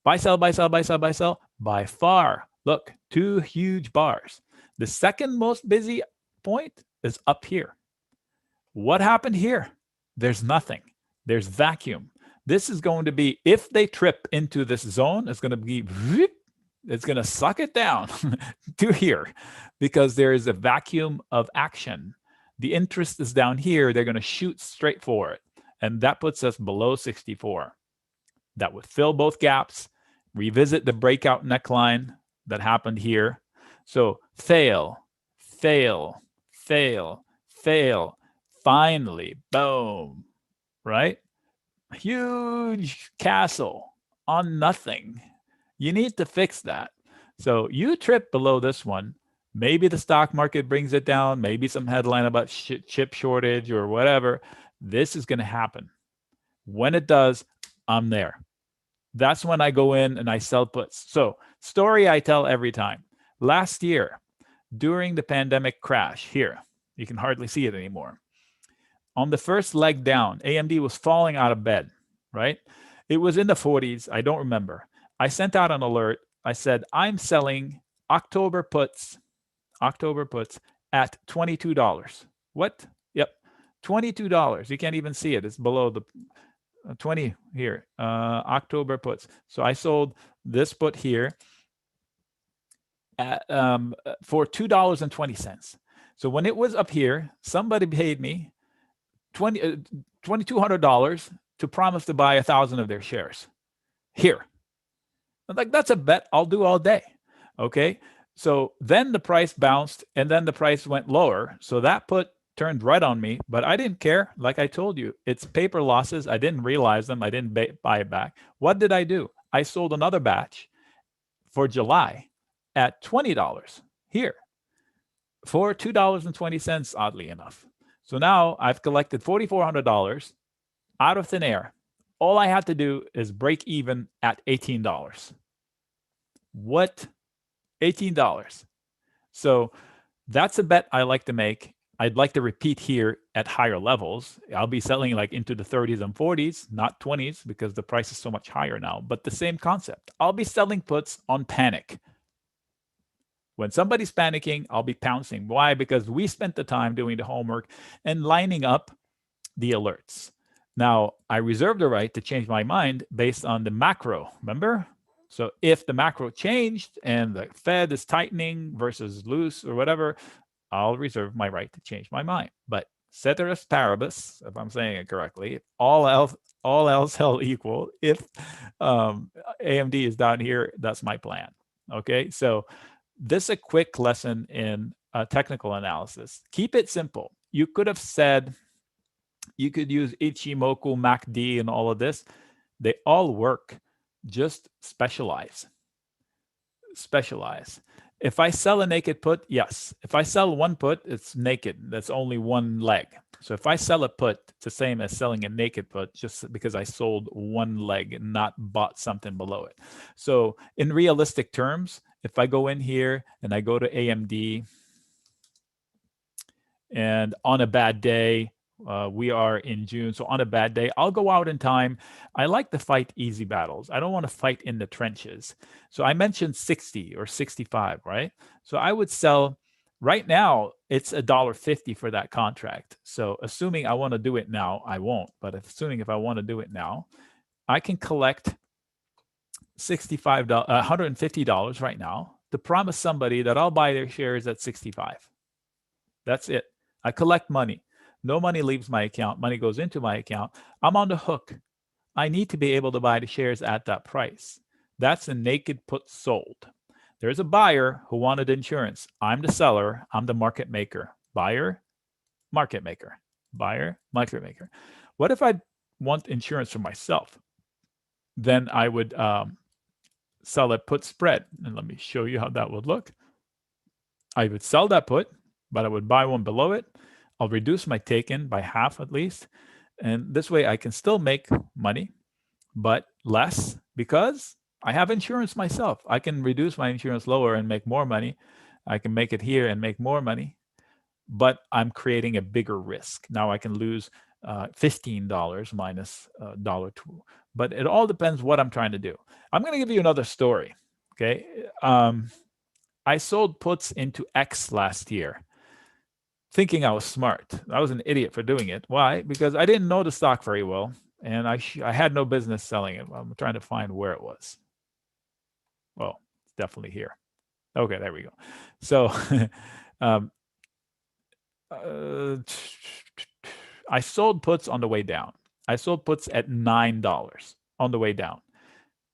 Buy, sell, buy, sell, buy, sell, buy, sell. By far, look, 2 huge bars. The second most busy point is up here. What happened here? There's nothing. There's vacuum. This is going to be, if they trip into this zone, it's going to be, it's going to suck it down to here because there is a vacuum of action. The interest is down here. They're going to shoot straight for it. And that puts us below 64. That would fill both gaps, revisit the breakout neckline that happened here. So fail, fail, fail, fail. Finally, boom, right? Huge castle on nothing. You need to fix that. So you trip below this one. Maybe the stock market brings it down. Maybe some headline about chip shortage or whatever. This is going to happen. When it does, I'm there. That's when I go in and I sell puts. So story I tell every time. Last year, during the pandemic crash, here, you can hardly see it anymore. On the first leg down, AMD was falling out of bed, right? It was in the 40s. I don't remember. I sent out an alert. I said, I'm selling October puts at $22. What? Yep, $22. You can't even see it. It's below the 20 here, October puts. So I sold this put here at, for $2.20. So when it was up here, somebody paid me $2,200 to promise to buy 1,000 of their shares here. I'm like, that's a bet I'll do all day. Okay. So then the price bounced and then the price went lower. So that put turned right on me, but I didn't care. Like I told you, it's paper losses. I didn't realize them. I didn't buy it back. What did I do? I sold another batch for July at $20 here for $2.20, oddly enough. So now I've collected $4,400 out of thin air. All I have to do is break even at $18. What? $18. So that's a bet I like to make. I'd like to repeat here at higher levels. I'll be selling like into the 30s and 40s, not 20s, because the price is so much higher now, but the same concept. I'll be selling puts on panic. When somebody's panicking, I'll be pouncing. Why? Because we spent the time doing the homework and lining up the alerts. Now, I reserve the right to change my mind based on the macro, remember? So if the macro changed and the Fed is tightening versus loose or whatever, I'll reserve my right to change my mind. But ceteris paribus, if I'm saying it correctly, all else held equal, if AMD is down here, that's my plan. Okay, so this is a quick lesson in technical analysis. Keep it simple. You could have said, you could use Ichimoku, MACD, and all of this. They all work. Just specialize. Specialize. If I sell a naked put, yes. If I sell one put, it's naked. That's only one leg. So if I sell a put, it's the same as selling a naked put just because I sold one leg and not bought something below it. So in realistic terms, if I go in here and I go to AMD, and on a bad day, we are in June, so on a bad day, I'll go out in time. I like to fight easy battles. I don't want to fight in the trenches. So I mentioned 60 or 65, right? So I would sell, right now, it's $1.50 for that contract. So assuming I want to do it now, I won't. But assuming if I want to do it now, I can collect $150 right now to promise somebody that I'll buy their shares at 65. That's it. I collect money. No money leaves my account. Money goes into my account. I'm on the hook. I need to be able to buy the shares at that price. That's a naked put sold. There's a buyer who wanted insurance. I'm the seller. I'm the market maker. Buyer, market maker. Buyer, market maker. What if I want insurance for myself? Then I would sell a put spread. And let me show you how that would look. I would sell that put, but I would buy one below it. I'll reduce my take-in by half at least. And this way I can still make money, but less because I have insurance myself. I can reduce my insurance lower and make more money. I can make it here and make more money, but I'm creating a bigger risk. Now I can lose $15 minus $2. But it all depends what I'm trying to do. I'm going to give you another story, okay? I sold puts into X last year, thinking I was smart. I was an idiot for doing it. Why? Because I didn't know the stock very well, and I had no business selling it. I'm trying to find where it was. Well, it's definitely here. Okay, there we go. So I sold puts on the way down. I sold puts at $9 on the way down.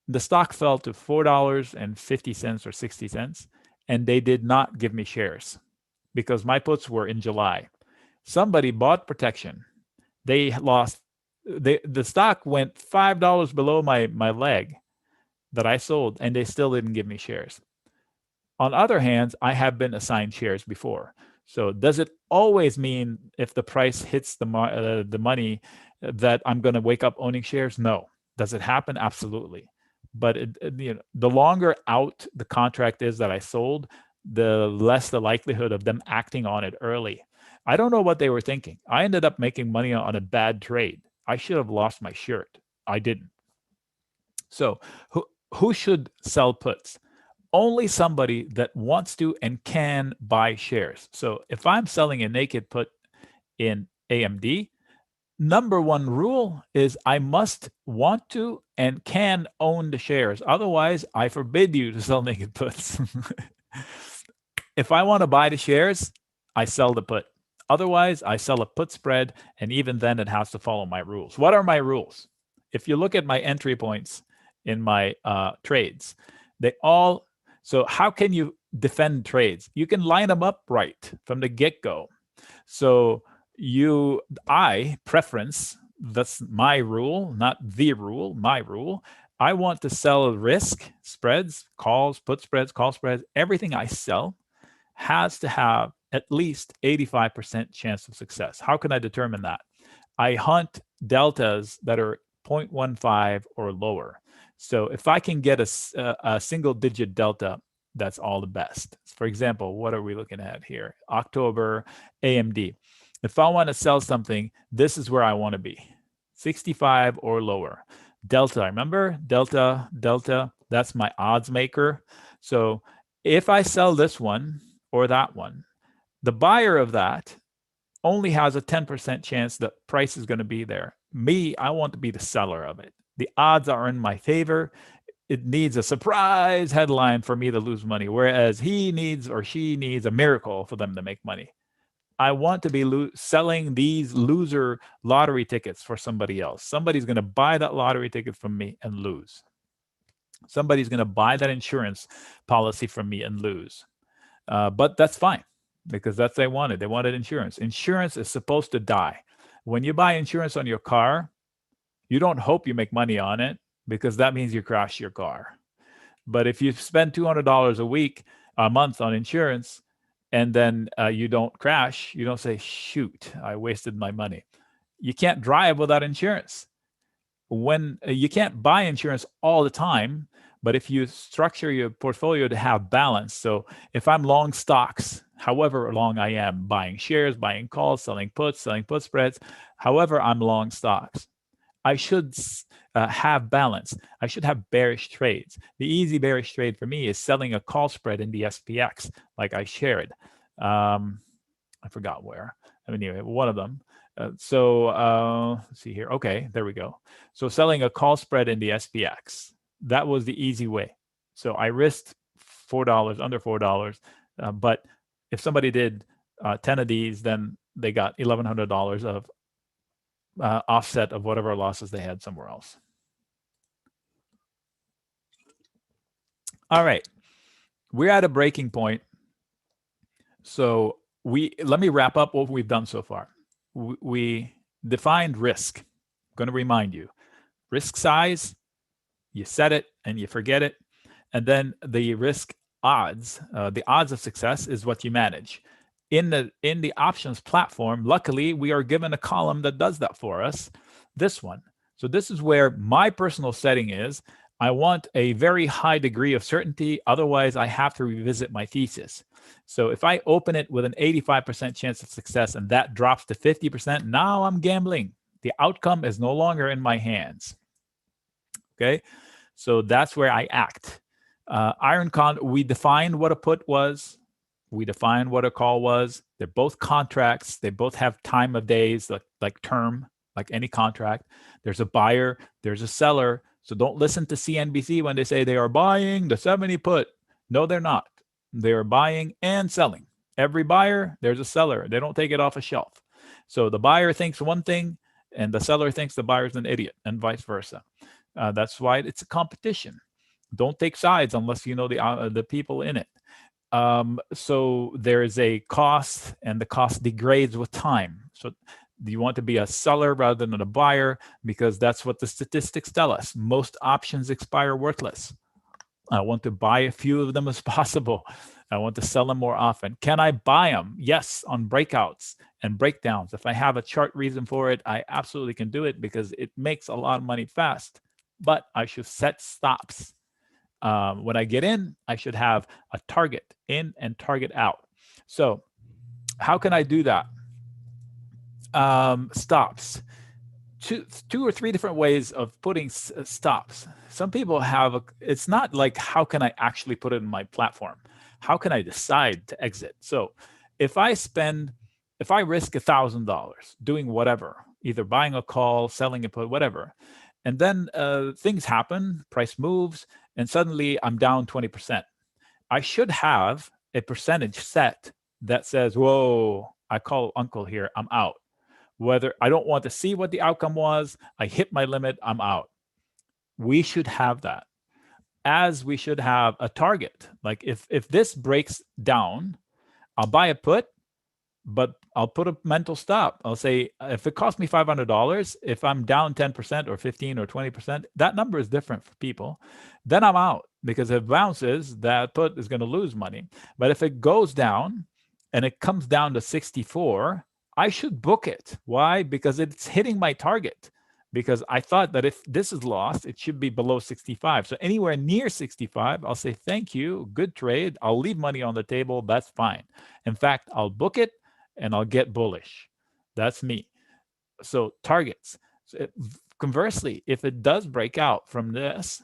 The stock fell to $4.50 or 60 cents, and they did not give me shares because my puts were in July. Somebody bought protection. They lost. The stock went $5 below my leg that I sold, and they still didn't give me shares. On other hands, I have been assigned shares before. So does it always mean if the price hits the money that I'm going to wake up owning shares? No. Does it happen? Absolutely. But the longer out the contract is that I sold, the less the likelihood of them acting on it early. I don't know what they were thinking. I ended up making money on a bad trade. I should have lost my shirt. I didn't. So who should sell puts? Only somebody that wants to and can buy shares. So if I'm selling a naked put in AMD, number one rule is I must want to and can own the shares. Otherwise, I forbid you to sell naked puts. If I want to buy the shares, I sell the put. Otherwise, I sell a put spread, and even then it has to follow my rules. What are my rules? If you look at my entry points in my trades, they all, so how can you defend trades? You can line them up right from the get-go. So I preference, that's my rule, not the rule, my rule. I want to sell risk, spreads, calls, put spreads, call spreads. Everything I sell has to have at least 85% chance of success. How can I determine that? I hunt deltas that are 0.15 or lower. So if I can get a single digit delta, that's all the best. For example, what are we looking at here? October AMD. If I want to sell something, this is where I want to be, 65 or lower. Delta, remember? Delta, that's my odds maker. So if I sell this one or that one, the buyer of that only has a 10% chance that price is going to be there. Me, I want to be the seller of it. The odds are in my favor. It needs a surprise headline for me to lose money, whereas he needs or she needs a miracle for them to make money. I want to be selling these loser lottery tickets for somebody else. Somebody's going to buy that lottery ticket from me and lose. Somebody's going to buy that insurance policy from me and lose. But that's fine, because that's what they wanted. They wanted insurance. Insurance is supposed to die. When you buy insurance on your car, you don't hope you make money on it, because that means you crash your car. But if you spend $200 a month on insurance, and then you don't crash, you don't say, shoot, I wasted my money. You can't drive without insurance. When you can't buy insurance all the time, but if you structure your portfolio to have balance, so if I'm long stocks, however long I am, buying shares, buying calls, selling put spreads, however I'm long stocks, I should have balance. I should have bearish trades. The easy bearish trade for me is selling a call spread in the SPX, like I shared. I forgot where. Anyway, one of them. Let's see here. Okay, there we go. So selling a call spread in the SPX. That was the easy way. So I risked $4, under $4. But if somebody did 10 of these, then they got $1,100 of offset of whatever losses they had somewhere else. All right, we're at a breaking point. So let me wrap up what we've done so far. We defined risk. I'm going to remind you, risk size, you set it and you forget it. And then the risk odds, the odds of success is what you manage. In the options platform, luckily, we are given a column that does that for us, this one. So this is where my personal setting is. I want a very high degree of certainty. Otherwise, I have to revisit my thesis. So if I open it with an 85% chance of success and that drops to 50%, now I'm gambling. The outcome is no longer in my hands. Okay, so that's where I act. Iron Con, we defined what a put was. We defined what a call was. They're both contracts. They both have time of days, like term, like any contract. There's a buyer, there's a seller. So don't listen to CNBC when they say they are buying the 70 put. No, they're not. They are buying and selling. Every buyer, there's a seller. They don't take it off a shelf. So the buyer thinks one thing and the seller thinks the buyer's an idiot, and vice versa. That's why it's a competition. Don't take sides unless you know the people in it. So there is a cost, and the cost degrades with time. So you want to be a seller rather than a buyer, because that's what the statistics tell us. Most options expire worthless. I want to buy a few of them as possible. I want to sell them more often. Can I buy them? Yes, on breakouts and breakdowns. If I have a chart reason for it, I absolutely can do it, because it makes a lot of money fast. But I should set stops. When I get in, I should have a target in and target out. So how can I do that? Stops. Two or three different ways of putting stops. Some people have, it's not like, how can I actually put it in my platform? How can I decide to exit? So if I risk $1,000 doing whatever, either buying a call, selling a put, whatever, and then things happen, price moves, and suddenly I'm down 20%. I should have a percentage set that says, whoa, I call uncle here, I'm out. Whether I don't want to see what the outcome was, I hit my limit, I'm out. We should have that, as we should have a target. Like if this breaks down, I'll buy a put, but I'll put a mental stop. I'll say, if it costs me $500, if I'm down 10% or 15 or 20%, that number is different for people. Then I'm out, because if it bounces, that put is going to lose money. But if it goes down and it comes down to 64, I should book it. Why? Because it's hitting my target. Because I thought that if this is lost, it should be below 65. So anywhere near 65, I'll say, thank you, good trade. I'll leave money on the table. That's fine. In fact, I'll book it and I'll get bullish. That's me. So targets. So conversely, if it does break out from this,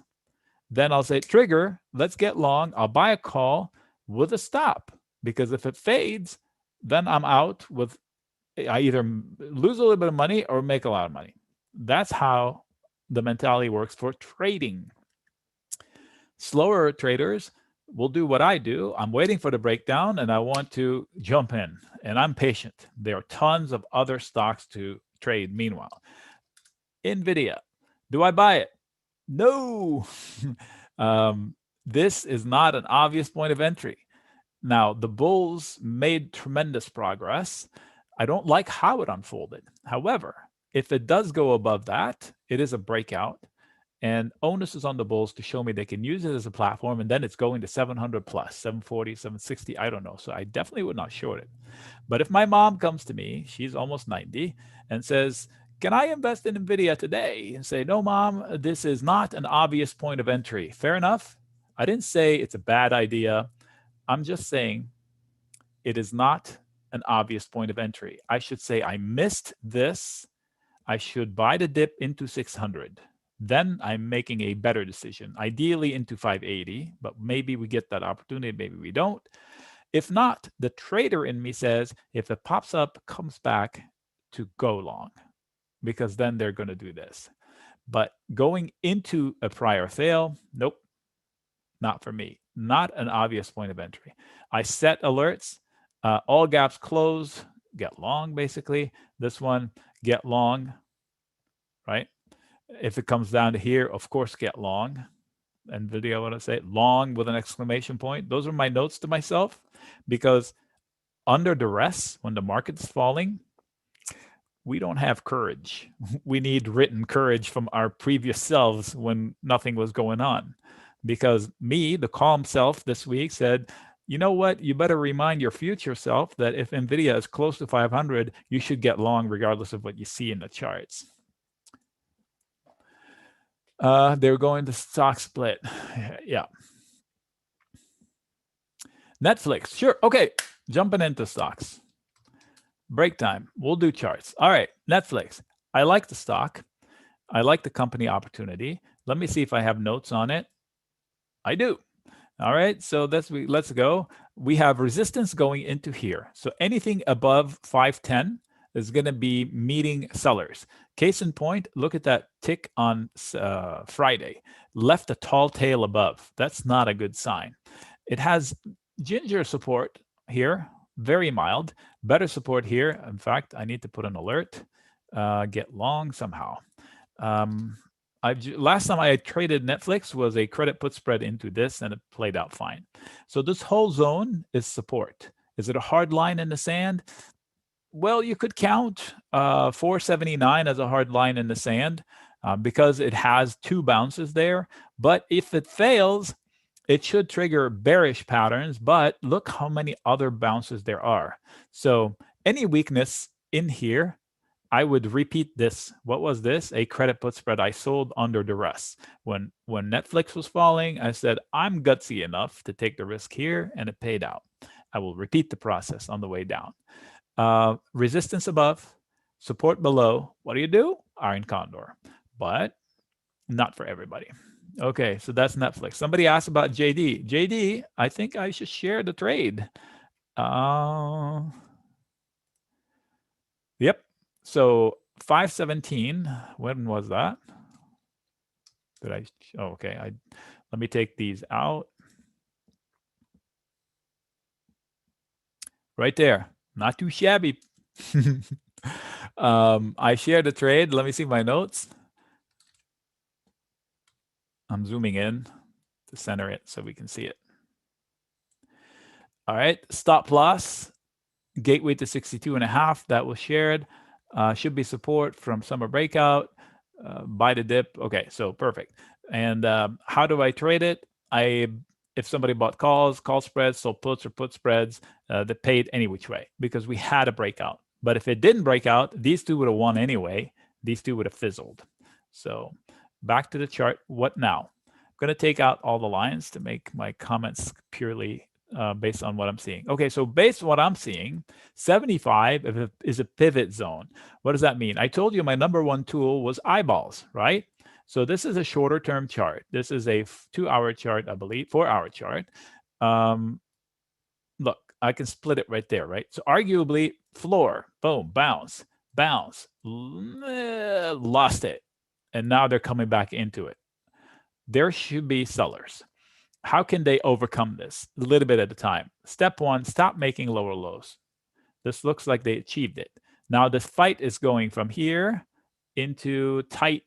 then I'll say, trigger, let's get long. I'll buy a call with a stop, because if it fades, then I'm out with, I either lose a little bit of money or make a lot of money. That's how the mentality works for trading. Slower traders will do what I do. I'm waiting for the breakdown and I want to jump in, and I'm patient. There are tons of other stocks to trade. Meanwhile, NVIDIA, do I buy it? No. This is not an obvious point of entry. Now, the bulls made tremendous progress. I don't like how it unfolded. However, if it does go above that, it is a breakout. And onus is on the bulls to show me they can use it as a platform, and then it's going to 700 plus, 740, 760, I don't know. So I definitely would not short it. But if my mom comes to me, she's almost 90, and says, can I invest in NVIDIA today? And say, no, mom, this is not an obvious point of entry. Fair enough. I didn't say it's a bad idea. I'm just saying it is not an obvious point of entry. I should say I missed this. I should buy the dip into 600. Then I'm making a better decision, ideally into 580, but maybe we get that opportunity, maybe we don't. If not, the trader in me says, if it pops up, comes back, to go long, because then they're going to do this. But going into a prior fail, nope, not for me. Not an obvious point of entry. I set alerts, all gaps close, get long, basically. This one, get long, right? If it comes down to here, of course, get long. NVIDIA, I want to say long with an exclamation point. Those are my notes to myself, because under duress, when the market's falling, we don't have courage. We need written courage from our previous selves when nothing was going on. Because me, the calm self this week, said, you know what? You better remind your future self that if NVIDIA is close to 500, you should get long regardless of what you see in the charts. They're going to stock split. Yeah. Netflix. Sure. Okay. Jumping into stocks. Break time. We'll do charts. All right. Netflix. I like the stock. I like the company opportunity. Let me see if I have notes on it. I do. All right. So let's go. We have resistance going into here. So anything above 510 is going to be meeting sellers. Case in point, look at that tick on Friday. Left a tall tail above. That's not a good sign. It has ginger support here, very mild. Better support here. In fact, I need to put an alert. Get long somehow. Last time I traded Netflix was a credit put spread into this, and it played out fine. So this whole zone is support. Is it a hard line in the sand? Well, you could count 479 as a hard line in the sand because it has two bounces there. But if it fails, it should trigger bearish patterns. But look how many other bounces there are. So any weakness in here, I would repeat this. What was this? A credit put spread I sold under duress. When Netflix was falling, I said, I'm gutsy enough to take the risk here, and it paid out. I will repeat the process on the way down. Resistance above, support below. What do? Iron condor, but not for everybody. Okay, so that's Netflix. Somebody asked about JD. JD, I think I should share the trade. Yep. So 517, when was that? Did I? Oh, okay. Let me take these out. right there. Not too shabby. I shared the trade. Let me see my notes. I'm zooming in to center it so we can see it. All right, stop loss, gateway to 62.5. That was shared. Should be support from summer breakout. Buy the dip. Okay, so perfect. And how do I trade it? If somebody bought calls, call spreads, sold puts or put spreads, they paid any which way because we had a breakout. But if it didn't break out, these two would have won anyway. These two would have fizzled. So back to the chart. What now? I'm going to take out all the lines to make my comments purely based on what I'm seeing. Okay, so based on what I'm seeing, 75 is a pivot zone. What does that mean? I told you my number one tool was eyeballs, right? So this is a shorter term chart. This is a 2-hour chart, I believe, 4-hour chart. Look, I can split it right there, right? So arguably floor, boom, bounce, bounce, lost it. And now they're coming back into it. There should be sellers. How can they overcome this? A little bit at a time. Step one, stop making lower lows. This looks like they achieved it. Now this fight is going from here into tight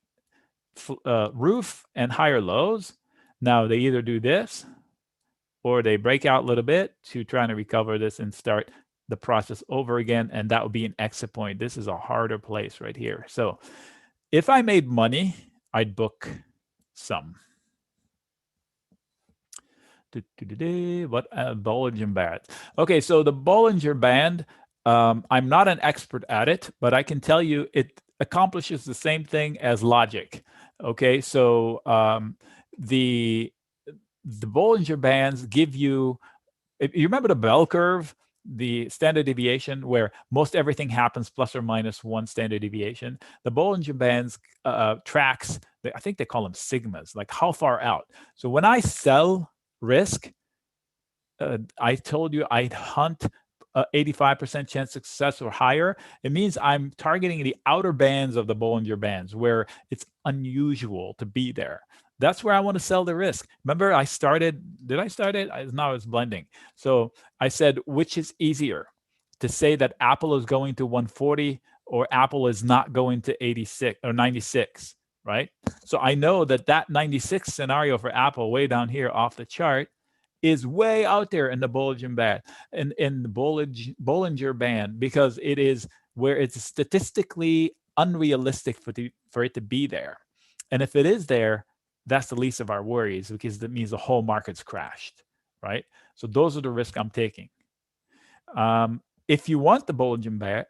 roof and higher lows. Now they either do this or they break out a little bit to try to recover this and start the process over again. And that would be an exit point. This is a harder place right here. So if I made money, I'd book some. What Bollinger Band? Okay, so the Bollinger Band, I'm not an expert at it, but I can tell you it accomplishes the same thing as logic. Okay, so the Bollinger Bands give you, if you remember the bell curve, the standard deviation where most everything happens plus or minus one standard deviation. The Bollinger Bands tracks, I think they call them sigmas, like how far out. So when I sell risk, I told you I'd hunt 85% chance success or higher. It means I'm targeting the outer bands of the Bollinger Bands where it's unusual to be there. That's where I want to sell the risk. Remember, did I start it? Now it's blending. So I said, which is easier to say that Apple is going to 140 or Apple is not going to 86 or 96, right? So I know that 96 scenario for Apple way down here off the chart is way out there in the Bollinger Band, in the Bollinger Band, because it is where it's statistically unrealistic for it to be there. And if it is there, that's the least of our worries because that means the whole market's crashed, right? So those are the risks I'm taking. If you want the Bollinger Band,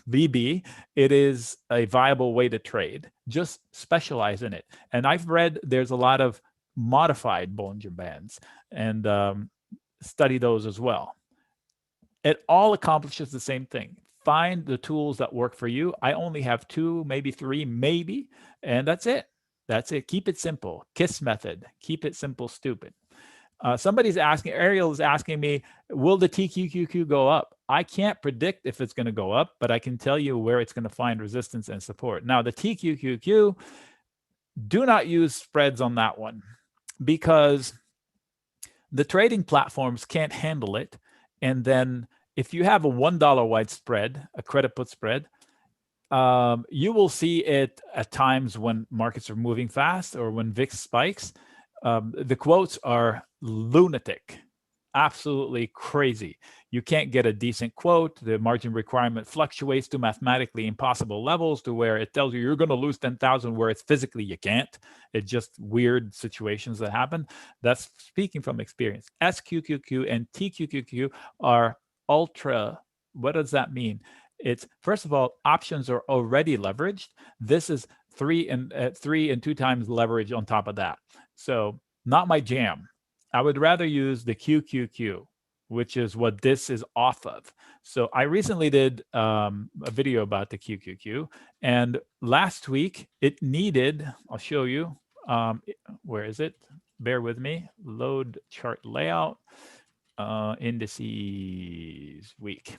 BB, it is a viable way to trade. Just specialize in it. And I've read there's a lot of modified Bollinger Bands and study those as well. It all accomplishes the same thing. Find the tools that work for you. I only have 2, maybe 3, maybe, and that's it. That's it. Keep it simple. KISS method. Keep it simple, stupid. Ariel is asking me, will the TQQQ go up? I can't predict if it's going to go up, but I can tell you where it's going to find resistance and support. Now, the TQQQ, do not use spreads on that one because the trading platforms can't handle it. And then if you have a $1 wide spread, a credit put spread, you will see it at times when markets are moving fast or when VIX spikes. The quotes are lunatic, absolutely crazy. You can't get a decent quote. The margin requirement fluctuates to mathematically impossible levels to where it tells you you're going to lose 10,000 where it's physically you can't. It's just weird situations that happen. That's speaking from experience. SQQQ and TQQQ are ultra. What does that mean? It's, first of all, options are already leveraged. This is 3 and 2 times leverage on top of that. So not my jam. I would rather use the QQQ, which is what this is off of. So I recently did a video about the QQQ, and last week it needed, I'll show you, where is it? Bear with me, load chart layout, indices week.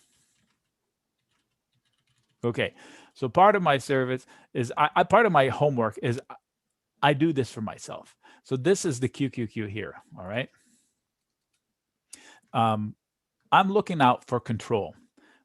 Okay, so part of my service is, part of my homework is I do this for myself. So this is the QQQ here, all right? I'm looking out for control.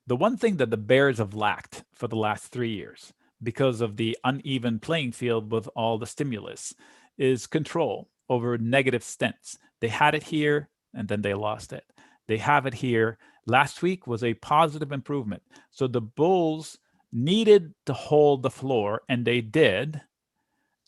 The one thing that the Bears have lacked for the last 3 years, because of the uneven playing field with all the stimulus, is control over negative stints. They had it here and then they lost it. They have it here. Last week was a positive improvement. So the Bulls needed to hold the floor, and they did.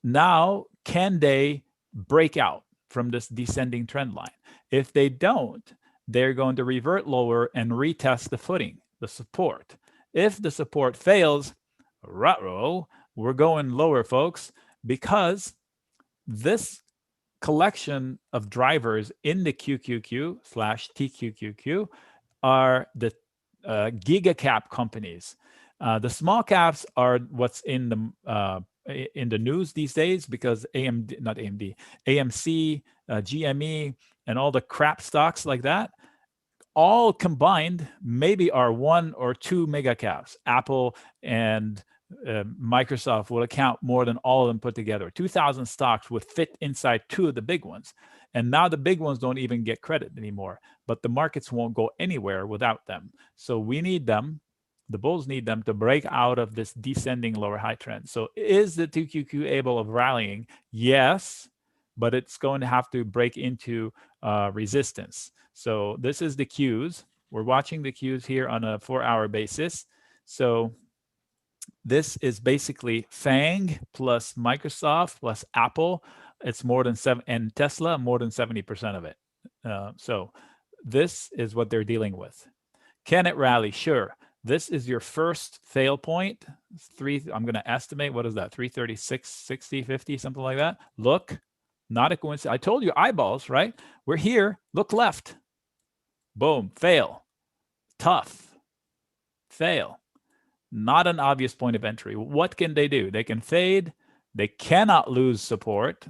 Now, can they break out from this descending trend line? If they don't, they're going to revert lower and retest the footing, the support. If the support fails, ruh-roh, we're going lower, folks, because this collection of drivers in the QQQ/TQQQ are the giga cap companies. The small caps are what's in the news these days, because AMC, GME, and all the crap stocks like that, all combined maybe are one or two mega caps. Apple and Microsoft will account more than all of them put together. 2,000 stocks would fit inside two of the big ones. And now the big ones don't even get credit anymore, but the markets won't go anywhere without them. So we need them. The bulls need them to break out of this descending lower high trend. So is the 2QQ able of rallying? Yes, but it's going to have to break into resistance. So this is the Qs. We're watching the Qs here on a 4-hour basis. So this is basically FANG plus Microsoft plus Apple. It's more than 7, and Tesla, more than 70% of it. So this is what they're dealing with. Can it rally? Sure. This is your first fail point. I'm going to estimate, what is that? 336, 60, 50, something like that. Look, not a coincidence. I told you eyeballs, right? We're here. Look left. Boom. Fail. Tough. Fail. Not an obvious point of entry. What can they do? They can fade. They cannot lose support.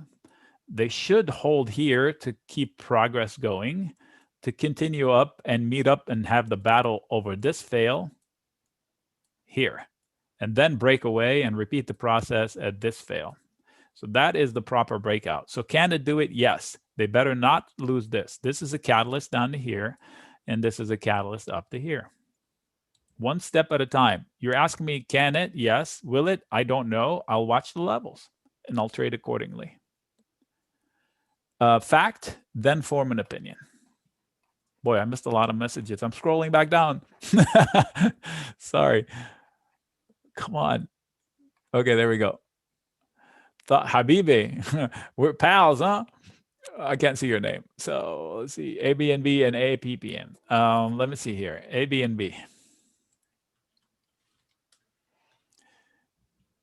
They should hold here to keep progress going, to continue up and meet up and have the battle over this fail here, and then break away and repeat the process at this fail. So that is the proper breakout. So can it do it? Yes. They better not lose this. This is a catalyst down to here, and this is a catalyst up to here. One step at a time. You're asking me, can it? Yes. Will it? I don't know. I'll watch the levels and I'll trade accordingly. Fact, then form an opinion. Boy, I missed a lot of messages. I'm scrolling back down. Sorry. Come on. Okay, there we go. Habibi, we're pals, huh? I can't see your name. So let's see. ABNB and APPN. Let me see here. ABNB.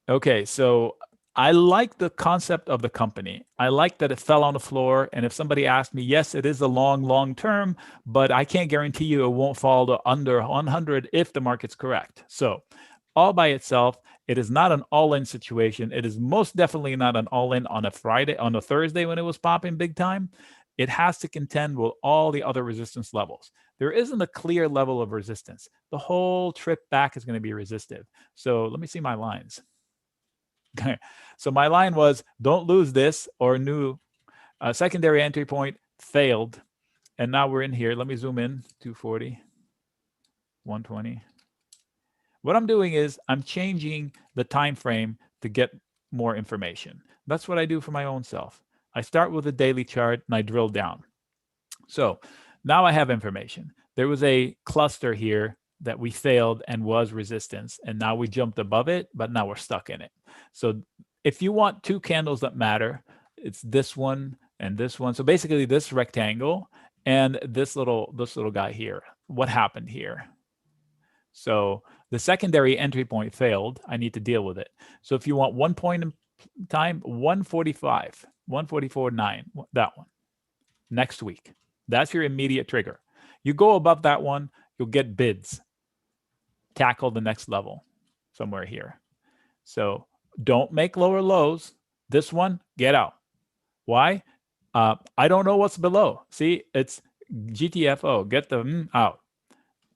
Okay, so I like the concept of the company. I like that it fell on the floor. And if somebody asked me, yes, it is a long term, but I can't guarantee you it won't fall to under 100 if the market's correct. So all by itself, it is not an all-in situation. It is most definitely not an all-in on a Friday, on a Thursday when it was popping big time. It has to contend with all the other resistance levels. There isn't a clear level of resistance. The whole trip back is going to be resistive. So let me see my lines. Okay, so my line was, don't lose this, or new secondary entry point failed. And now we're in here. Let me zoom in, 240, 120. What I'm doing is I'm changing the time frame to get more information. That's what I do for my own self. I start with a daily chart and I drill down. So now I have information. There was a cluster here that we failed and was resistance, and now we jumped above it, but now we're stuck in it. So if you want two candles that matter, it's this one and this one. So basically this rectangle and this little guy here. What happened here? So the secondary entry point failed. I need to deal with it. So if you want 1 point in time, 145, 144.9, that one, next week. That's your immediate trigger. You go above that one, you'll get bids. Tackle the next level somewhere here. So don't make lower lows. This one, get out. Why? I don't know what's below. See, it's GTFO. Get them out.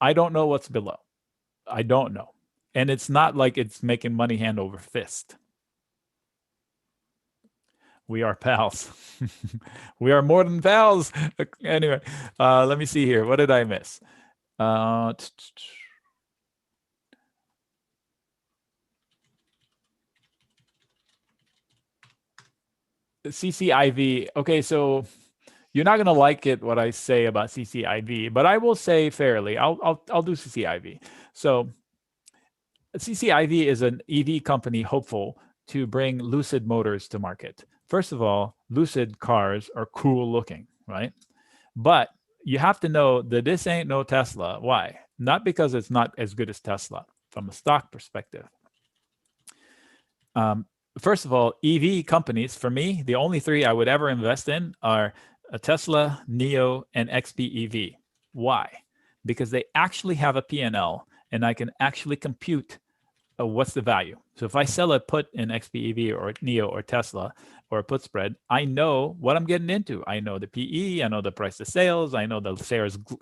I don't know what's below. I don't know. And it's not like it's making money hand over fist. We are pals. We are more than pals. Anyway, let me see here. What did I miss? Uh, CCIV. Okay, so you're not gonna like it what I say about CCIV, but I will say fairly. I'll do CCIV. So CCIV is an EV company hopeful to bring Lucid motors to market. First of all, Lucid cars are cool looking, right? But you have to know that this ain't no Tesla. Why? Not because it's not as good as Tesla from a stock perspective. First of all, EV companies, for me, the only three I would ever invest in are a Tesla, NIO, and XPEV. Why? Because they actually have a P&L, and I can actually compute what's the value. So if I sell a put in XPEV or NIO or Tesla or a put spread, I know what I'm getting into. I know the PE, I know the price of sales, I know the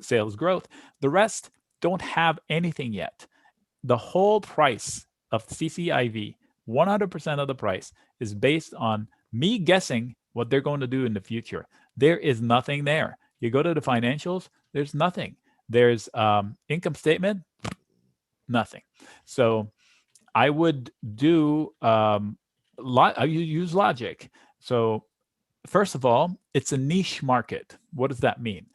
sales growth. The rest don't have anything yet. The whole price of CCIV, 100% of the price, is based on me guessing what they're going to do in the future. There is nothing there. You go to the financials, there's nothing. There's income statement, nothing. So I would do I use logic. So first of all, it's a niche market. What does that mean?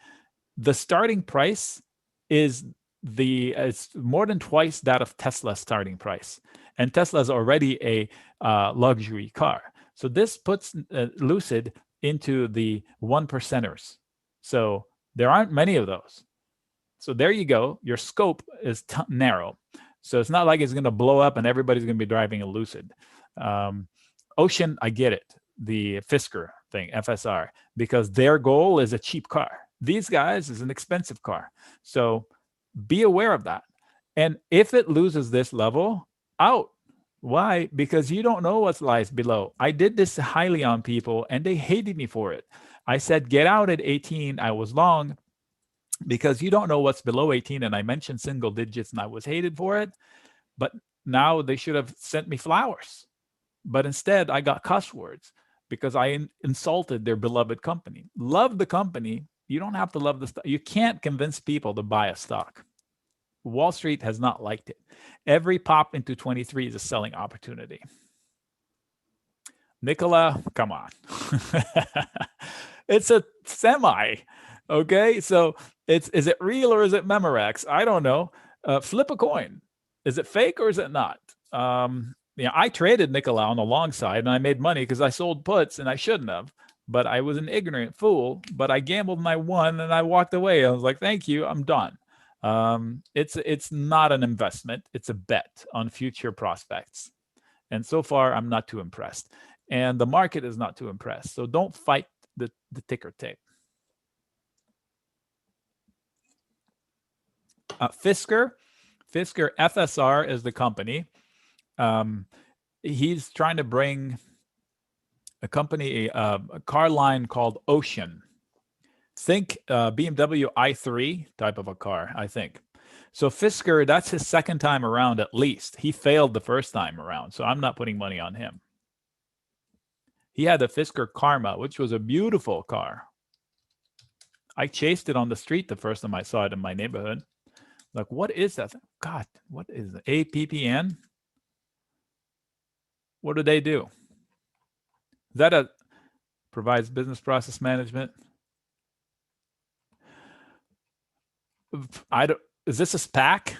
The starting price is it's more than twice that of Tesla's starting price, and Tesla is already a luxury car. So this puts Lucid into the one percenters. So there aren't many of those. So there you go. Your scope is narrow. So it's not like it's going to blow up and everybody's going to be driving a Lucid. Ocean, I get it. The Fisker thing, FSR, because their goal is a cheap car. These guys is an expensive car. So be aware of that. And if it loses this level, out. Why? Because you don't know what lies below. I did this highly on people and they hated me for it. I said, get out at 18. I was long because you don't know what's below 18. And I mentioned single digits and I was hated for it. But now they should have sent me flowers. But instead, I got cuss words because I insulted their beloved company. Love the company. You don't have to love the stock. You can't convince people to buy a stock. Wall Street has not liked it. Every pop into 23 is a selling opportunity. Nicola, come on. It's a semi. Okay, so is it real or is it Memorex? I don't know. Flip a coin. Is it fake or is it not? I traded Nicola on the long side and I made money because I sold puts and I shouldn't have. But I was an ignorant fool. But I gambled and I won and I walked away. I was like, thank you, I'm done. It's not an investment. It's a bet on future prospects. And so far, I'm not too impressed. And the market is not too impressed. So don't fight the ticker tape. Fisker FSR is the company. He's trying to bring a company, a car line called Ocean. Think BMW i3 type of a car, I think. So Fisker, that's his second time around at least. He failed the first time around, so I'm not putting money on him. He had the Fisker Karma, which was a beautiful car. I chased it on the street the first time I saw it in my neighborhood. Like, what is that? God, what is it? APPN? What do they do? Is that provides business process management? Is this a SPAC?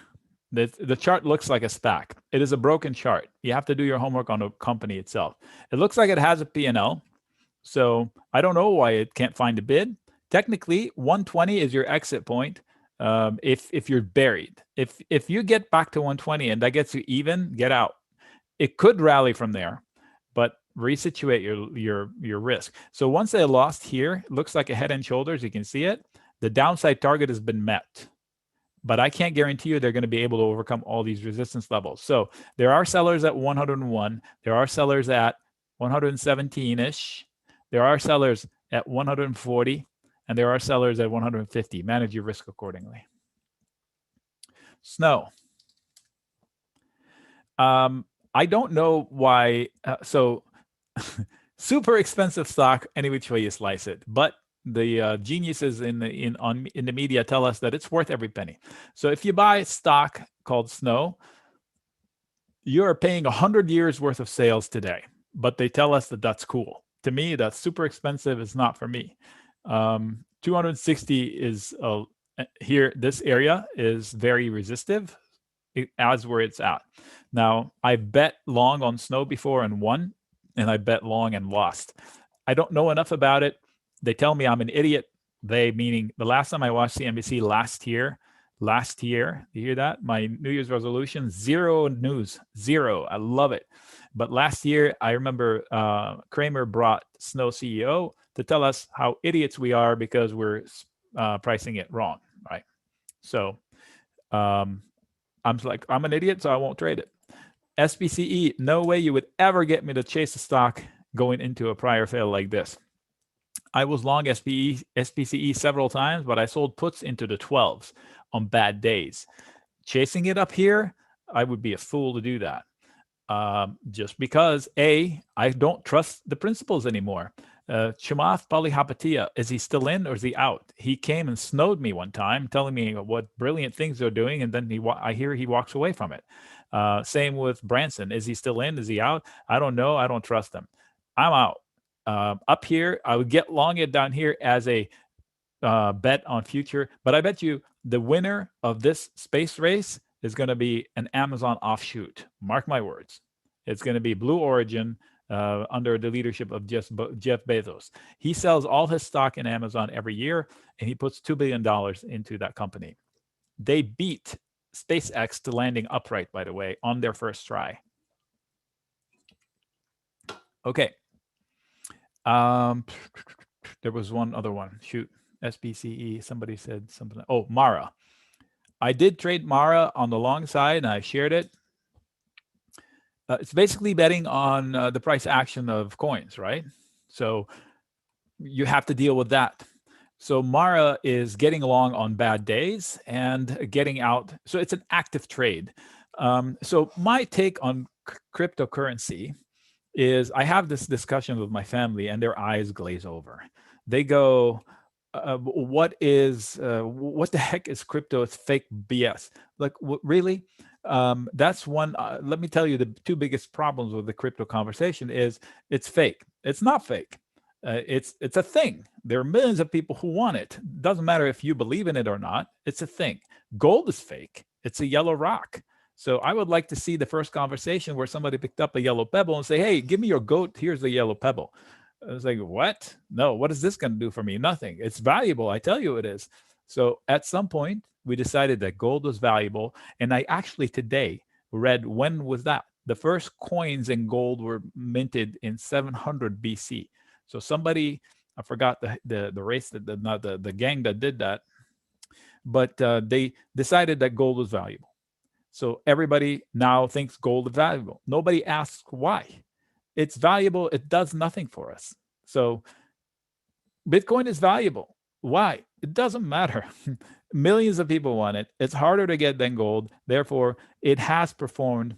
The chart looks like a SPAC. It is a broken chart. You have to do your homework on the company itself. It looks like it has a P&L. So I don't know why it can't find a bid. Technically, 120 is your exit point. If you're buried, if you get back to 120 and that gets you even, get out. It could rally from there, but resituate your risk. So once they lost here, it looks like a head and shoulders. You can see it. The downside target has been met, but I can't guarantee you they're going to be able to overcome all these resistance levels. So there are sellers at 101. There are sellers at 117-ish. There are sellers at 140. And there are sellers at 150. Manage your risk accordingly. Snow. I don't know why. So super expensive stock, any which way you slice it. But the geniuses in the media tell us that it's worth every penny. So if you buy stock called Snow, you're paying 100 years worth of sales today, but they tell us that that's cool. To me, that's super expensive. It's not for me. 260 is here. This area is very resistive as where it's at. Now, I bet long on Snow before and won, and I bet long and lost. I don't know enough about it. They tell me I'm an idiot. They, meaning the last time I watched CNBC last year, you hear that? My New Year's resolution, zero news, zero. I love it. But last year, I remember Kramer brought Snow CEO to tell us how idiots we are because we're pricing it wrong, right? So I'm like, I'm an idiot, so I won't trade it. SPCE, no way you would ever get me to chase a stock going into a prior fail like this. I was long SPCE several times, but I sold puts into the 12s on bad days. Chasing it up here, I would be a fool to do that. Just because, I don't trust the principles anymore. Chamath Palihapitiya, is he still in or is he out? He came and snowed me one time, telling me what brilliant things they're doing, and then I hear he walks away from it. Same with Branson. Is he still in? Is he out? I don't know. I don't trust him. I'm out. Up here, I would get long it down here as a bet on future, but I bet you the winner of this space race is going to be an Amazon offshoot. Mark my words. It's going to be Blue Origin under the leadership of Jeff Bezos. He sells all his stock in Amazon every year, and he puts $2 billion into that company. They beat SpaceX to landing upright, by the way, on their first try. Okay. There was one other one. Shoot. SPCE. Somebody said something. Oh, Mara. I did trade Mara on the long side, and I shared it. It's basically betting on the price action of coins, right? So you have to deal with that. So Mara is getting along on bad days and getting out. So it's an active trade. So my take on cryptocurrency is I have this discussion with my family, and their eyes glaze over. They go, what the heck is crypto? It's fake BS. Like, really? That's one. Let me tell you, the two biggest problems with the crypto conversation is it's fake. It's not fake. It's a thing. There are millions of people who want it. Doesn't matter if you believe in it or not. It's a thing. Gold is fake. It's a yellow rock. So I would like to see the first conversation where somebody picked up a yellow pebble and say, hey, give me your goat. Here's the yellow pebble. I was like, what? No, what is this going to do for me? Nothing. It's valuable. I tell you it is. So at some point, we decided that gold was valuable. And I actually today read, when was that? The first coins in gold were minted in 700 BC. So somebody, I forgot the race, not the gang that did that, but they decided that gold was valuable. So everybody now thinks gold is valuable. Nobody asks why. It's valuable. It does nothing for us. So Bitcoin is valuable. Why? It doesn't matter. Millions of people want it. It's harder to get than gold. Therefore, it has performed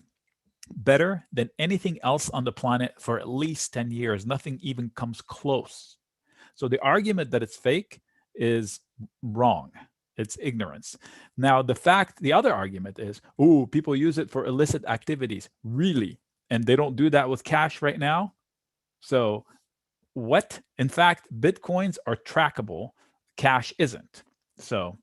better than anything else on the planet for at least 10 years. Nothing even comes close. So the argument that it's fake is wrong. It's ignorance. Now, the other argument is, people use it for illicit activities. Really? And they don't do that with cash right now? So what? In fact, Bitcoins are trackable. Cash isn't. So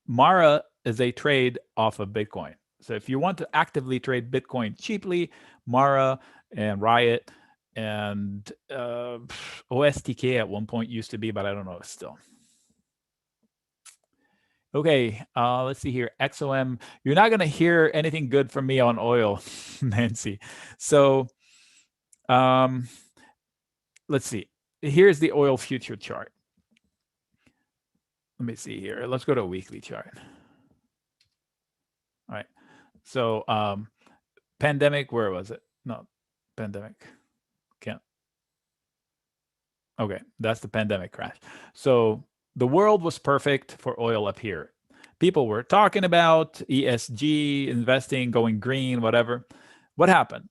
Mara is a trade off of Bitcoin. So if you want to actively trade Bitcoin cheaply, Mara and Riot and OSTK at one point used to be, but I don't know still. Okay, let's see here. XOM, you're not going to hear anything good from me on oil, Nancy. So let's see. Here's the oil future chart. Let me see here. Let's go to a weekly chart. All right. So pandemic, where was it? No, pandemic. Can't. Okay, that's the pandemic crash. So the world was perfect for oil up here. People were talking about ESG, investing, going green, whatever. What happened?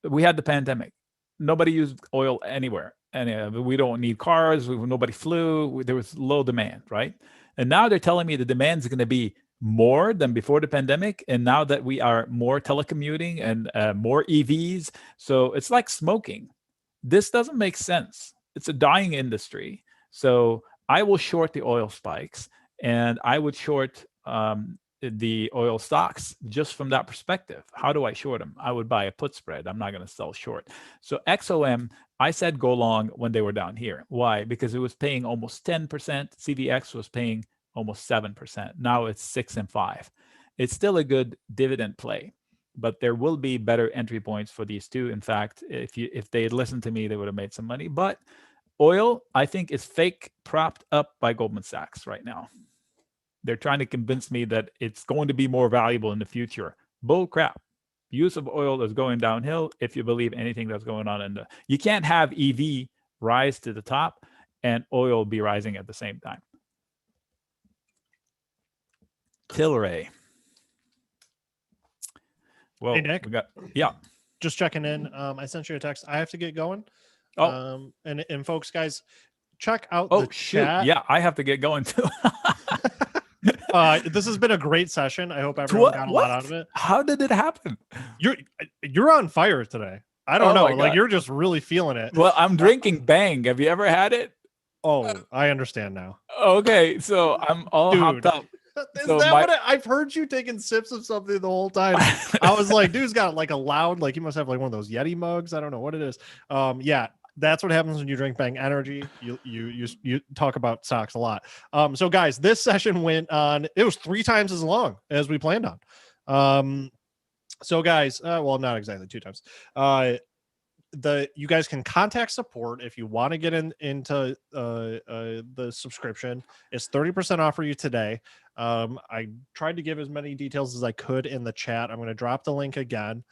We had the pandemic. Nobody used oil anywhere. and we don't need cars. Nobody flew. There was low demand, right? And now they're telling me the demand is going to be more than before the pandemic. And now that we are more telecommuting and more EVs, so it's like smoking. This doesn't make sense. It's a dying industry. So I will short the oil spikes, and I would short the oil stocks just from that perspective. How do I short them? I would buy a put spread. I'm not going to sell short. So XOM, I said go long when they were down here. Why? Because it was paying almost 10%. CVX was paying almost 7%. Now it's 6 and 5. It's still a good dividend play, but there will be better entry points for these two. In fact, if they had listened to me, they would have made some money. But oil, I think, is fake propped up by Goldman Sachs right now. They're trying to convince me that it's going to be more valuable in the future. Bull crap. Use of oil is going downhill if you believe anything that's going on. You can't have EV rise to the top and oil be rising at the same time. Tilray. Well, hey, Nick. Yeah. Just checking in. I sent you a text. I have to get going. Oh. And folks, guys, check out the shoot. Chat. Yeah, I have to get going too. This has been a great session. I hope everyone got a lot out of it. How did it happen? You're on fire today. I don't know. Like, you're just really feeling it. Well, I'm drinking Bang. Have you ever had it? Oh, I understand now. Okay, so I'm all hopped up. Is that what I've heard you taking sips of something the whole time? I was like, dude's got like a loud, like he must have like one of those Yeti mugs. I don't know what it is. Yeah, that's what happens when you drink Bang Energy. You talk about stocks a lot. So guys, this session went on. It was 3 times as long as we planned on. So guys, well, not exactly 2 times. You guys can contact support if you want to get into the subscription. It's 30% off for you today. I tried to give as many details as I could in the chat. I'm going to drop the link again.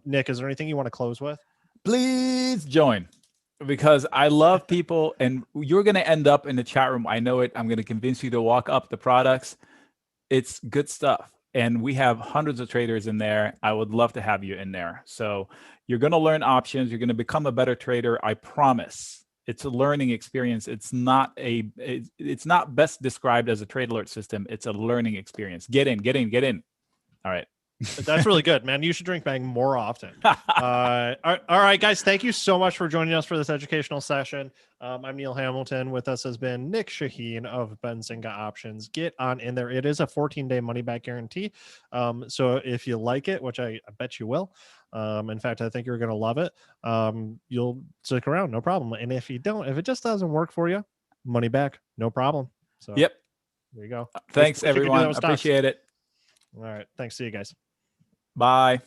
Nick, is there anything you want to close with? Please join, because I love people, and you're going to end up in the chat room. I know it. I'm going to convince you to walk up the products. It's good stuff. And we have hundreds of traders in there. I would love to have you in there. So you're going to learn options. You're going to become a better trader. I promise. It's a learning experience. It's not best described as a trade alert system. It's a learning experience. Get in. All right. That's really good, man. You should drink Bang more often. All right, guys. Thank you so much for joining us for this educational session. I'm Neil Hamilton. With us has been Nick Chahine of Benzinga Options. Get on in there. It is a 14-day money-back guarantee. So if you like it, which I bet you will, in fact, I think you're going to love it, you'll stick around, no problem. And if you don't, if it just doesn't work for you, money back, no problem. So yep. There you go. Thanks, everyone. Appreciate it. All right. Thanks. See you guys. Bye.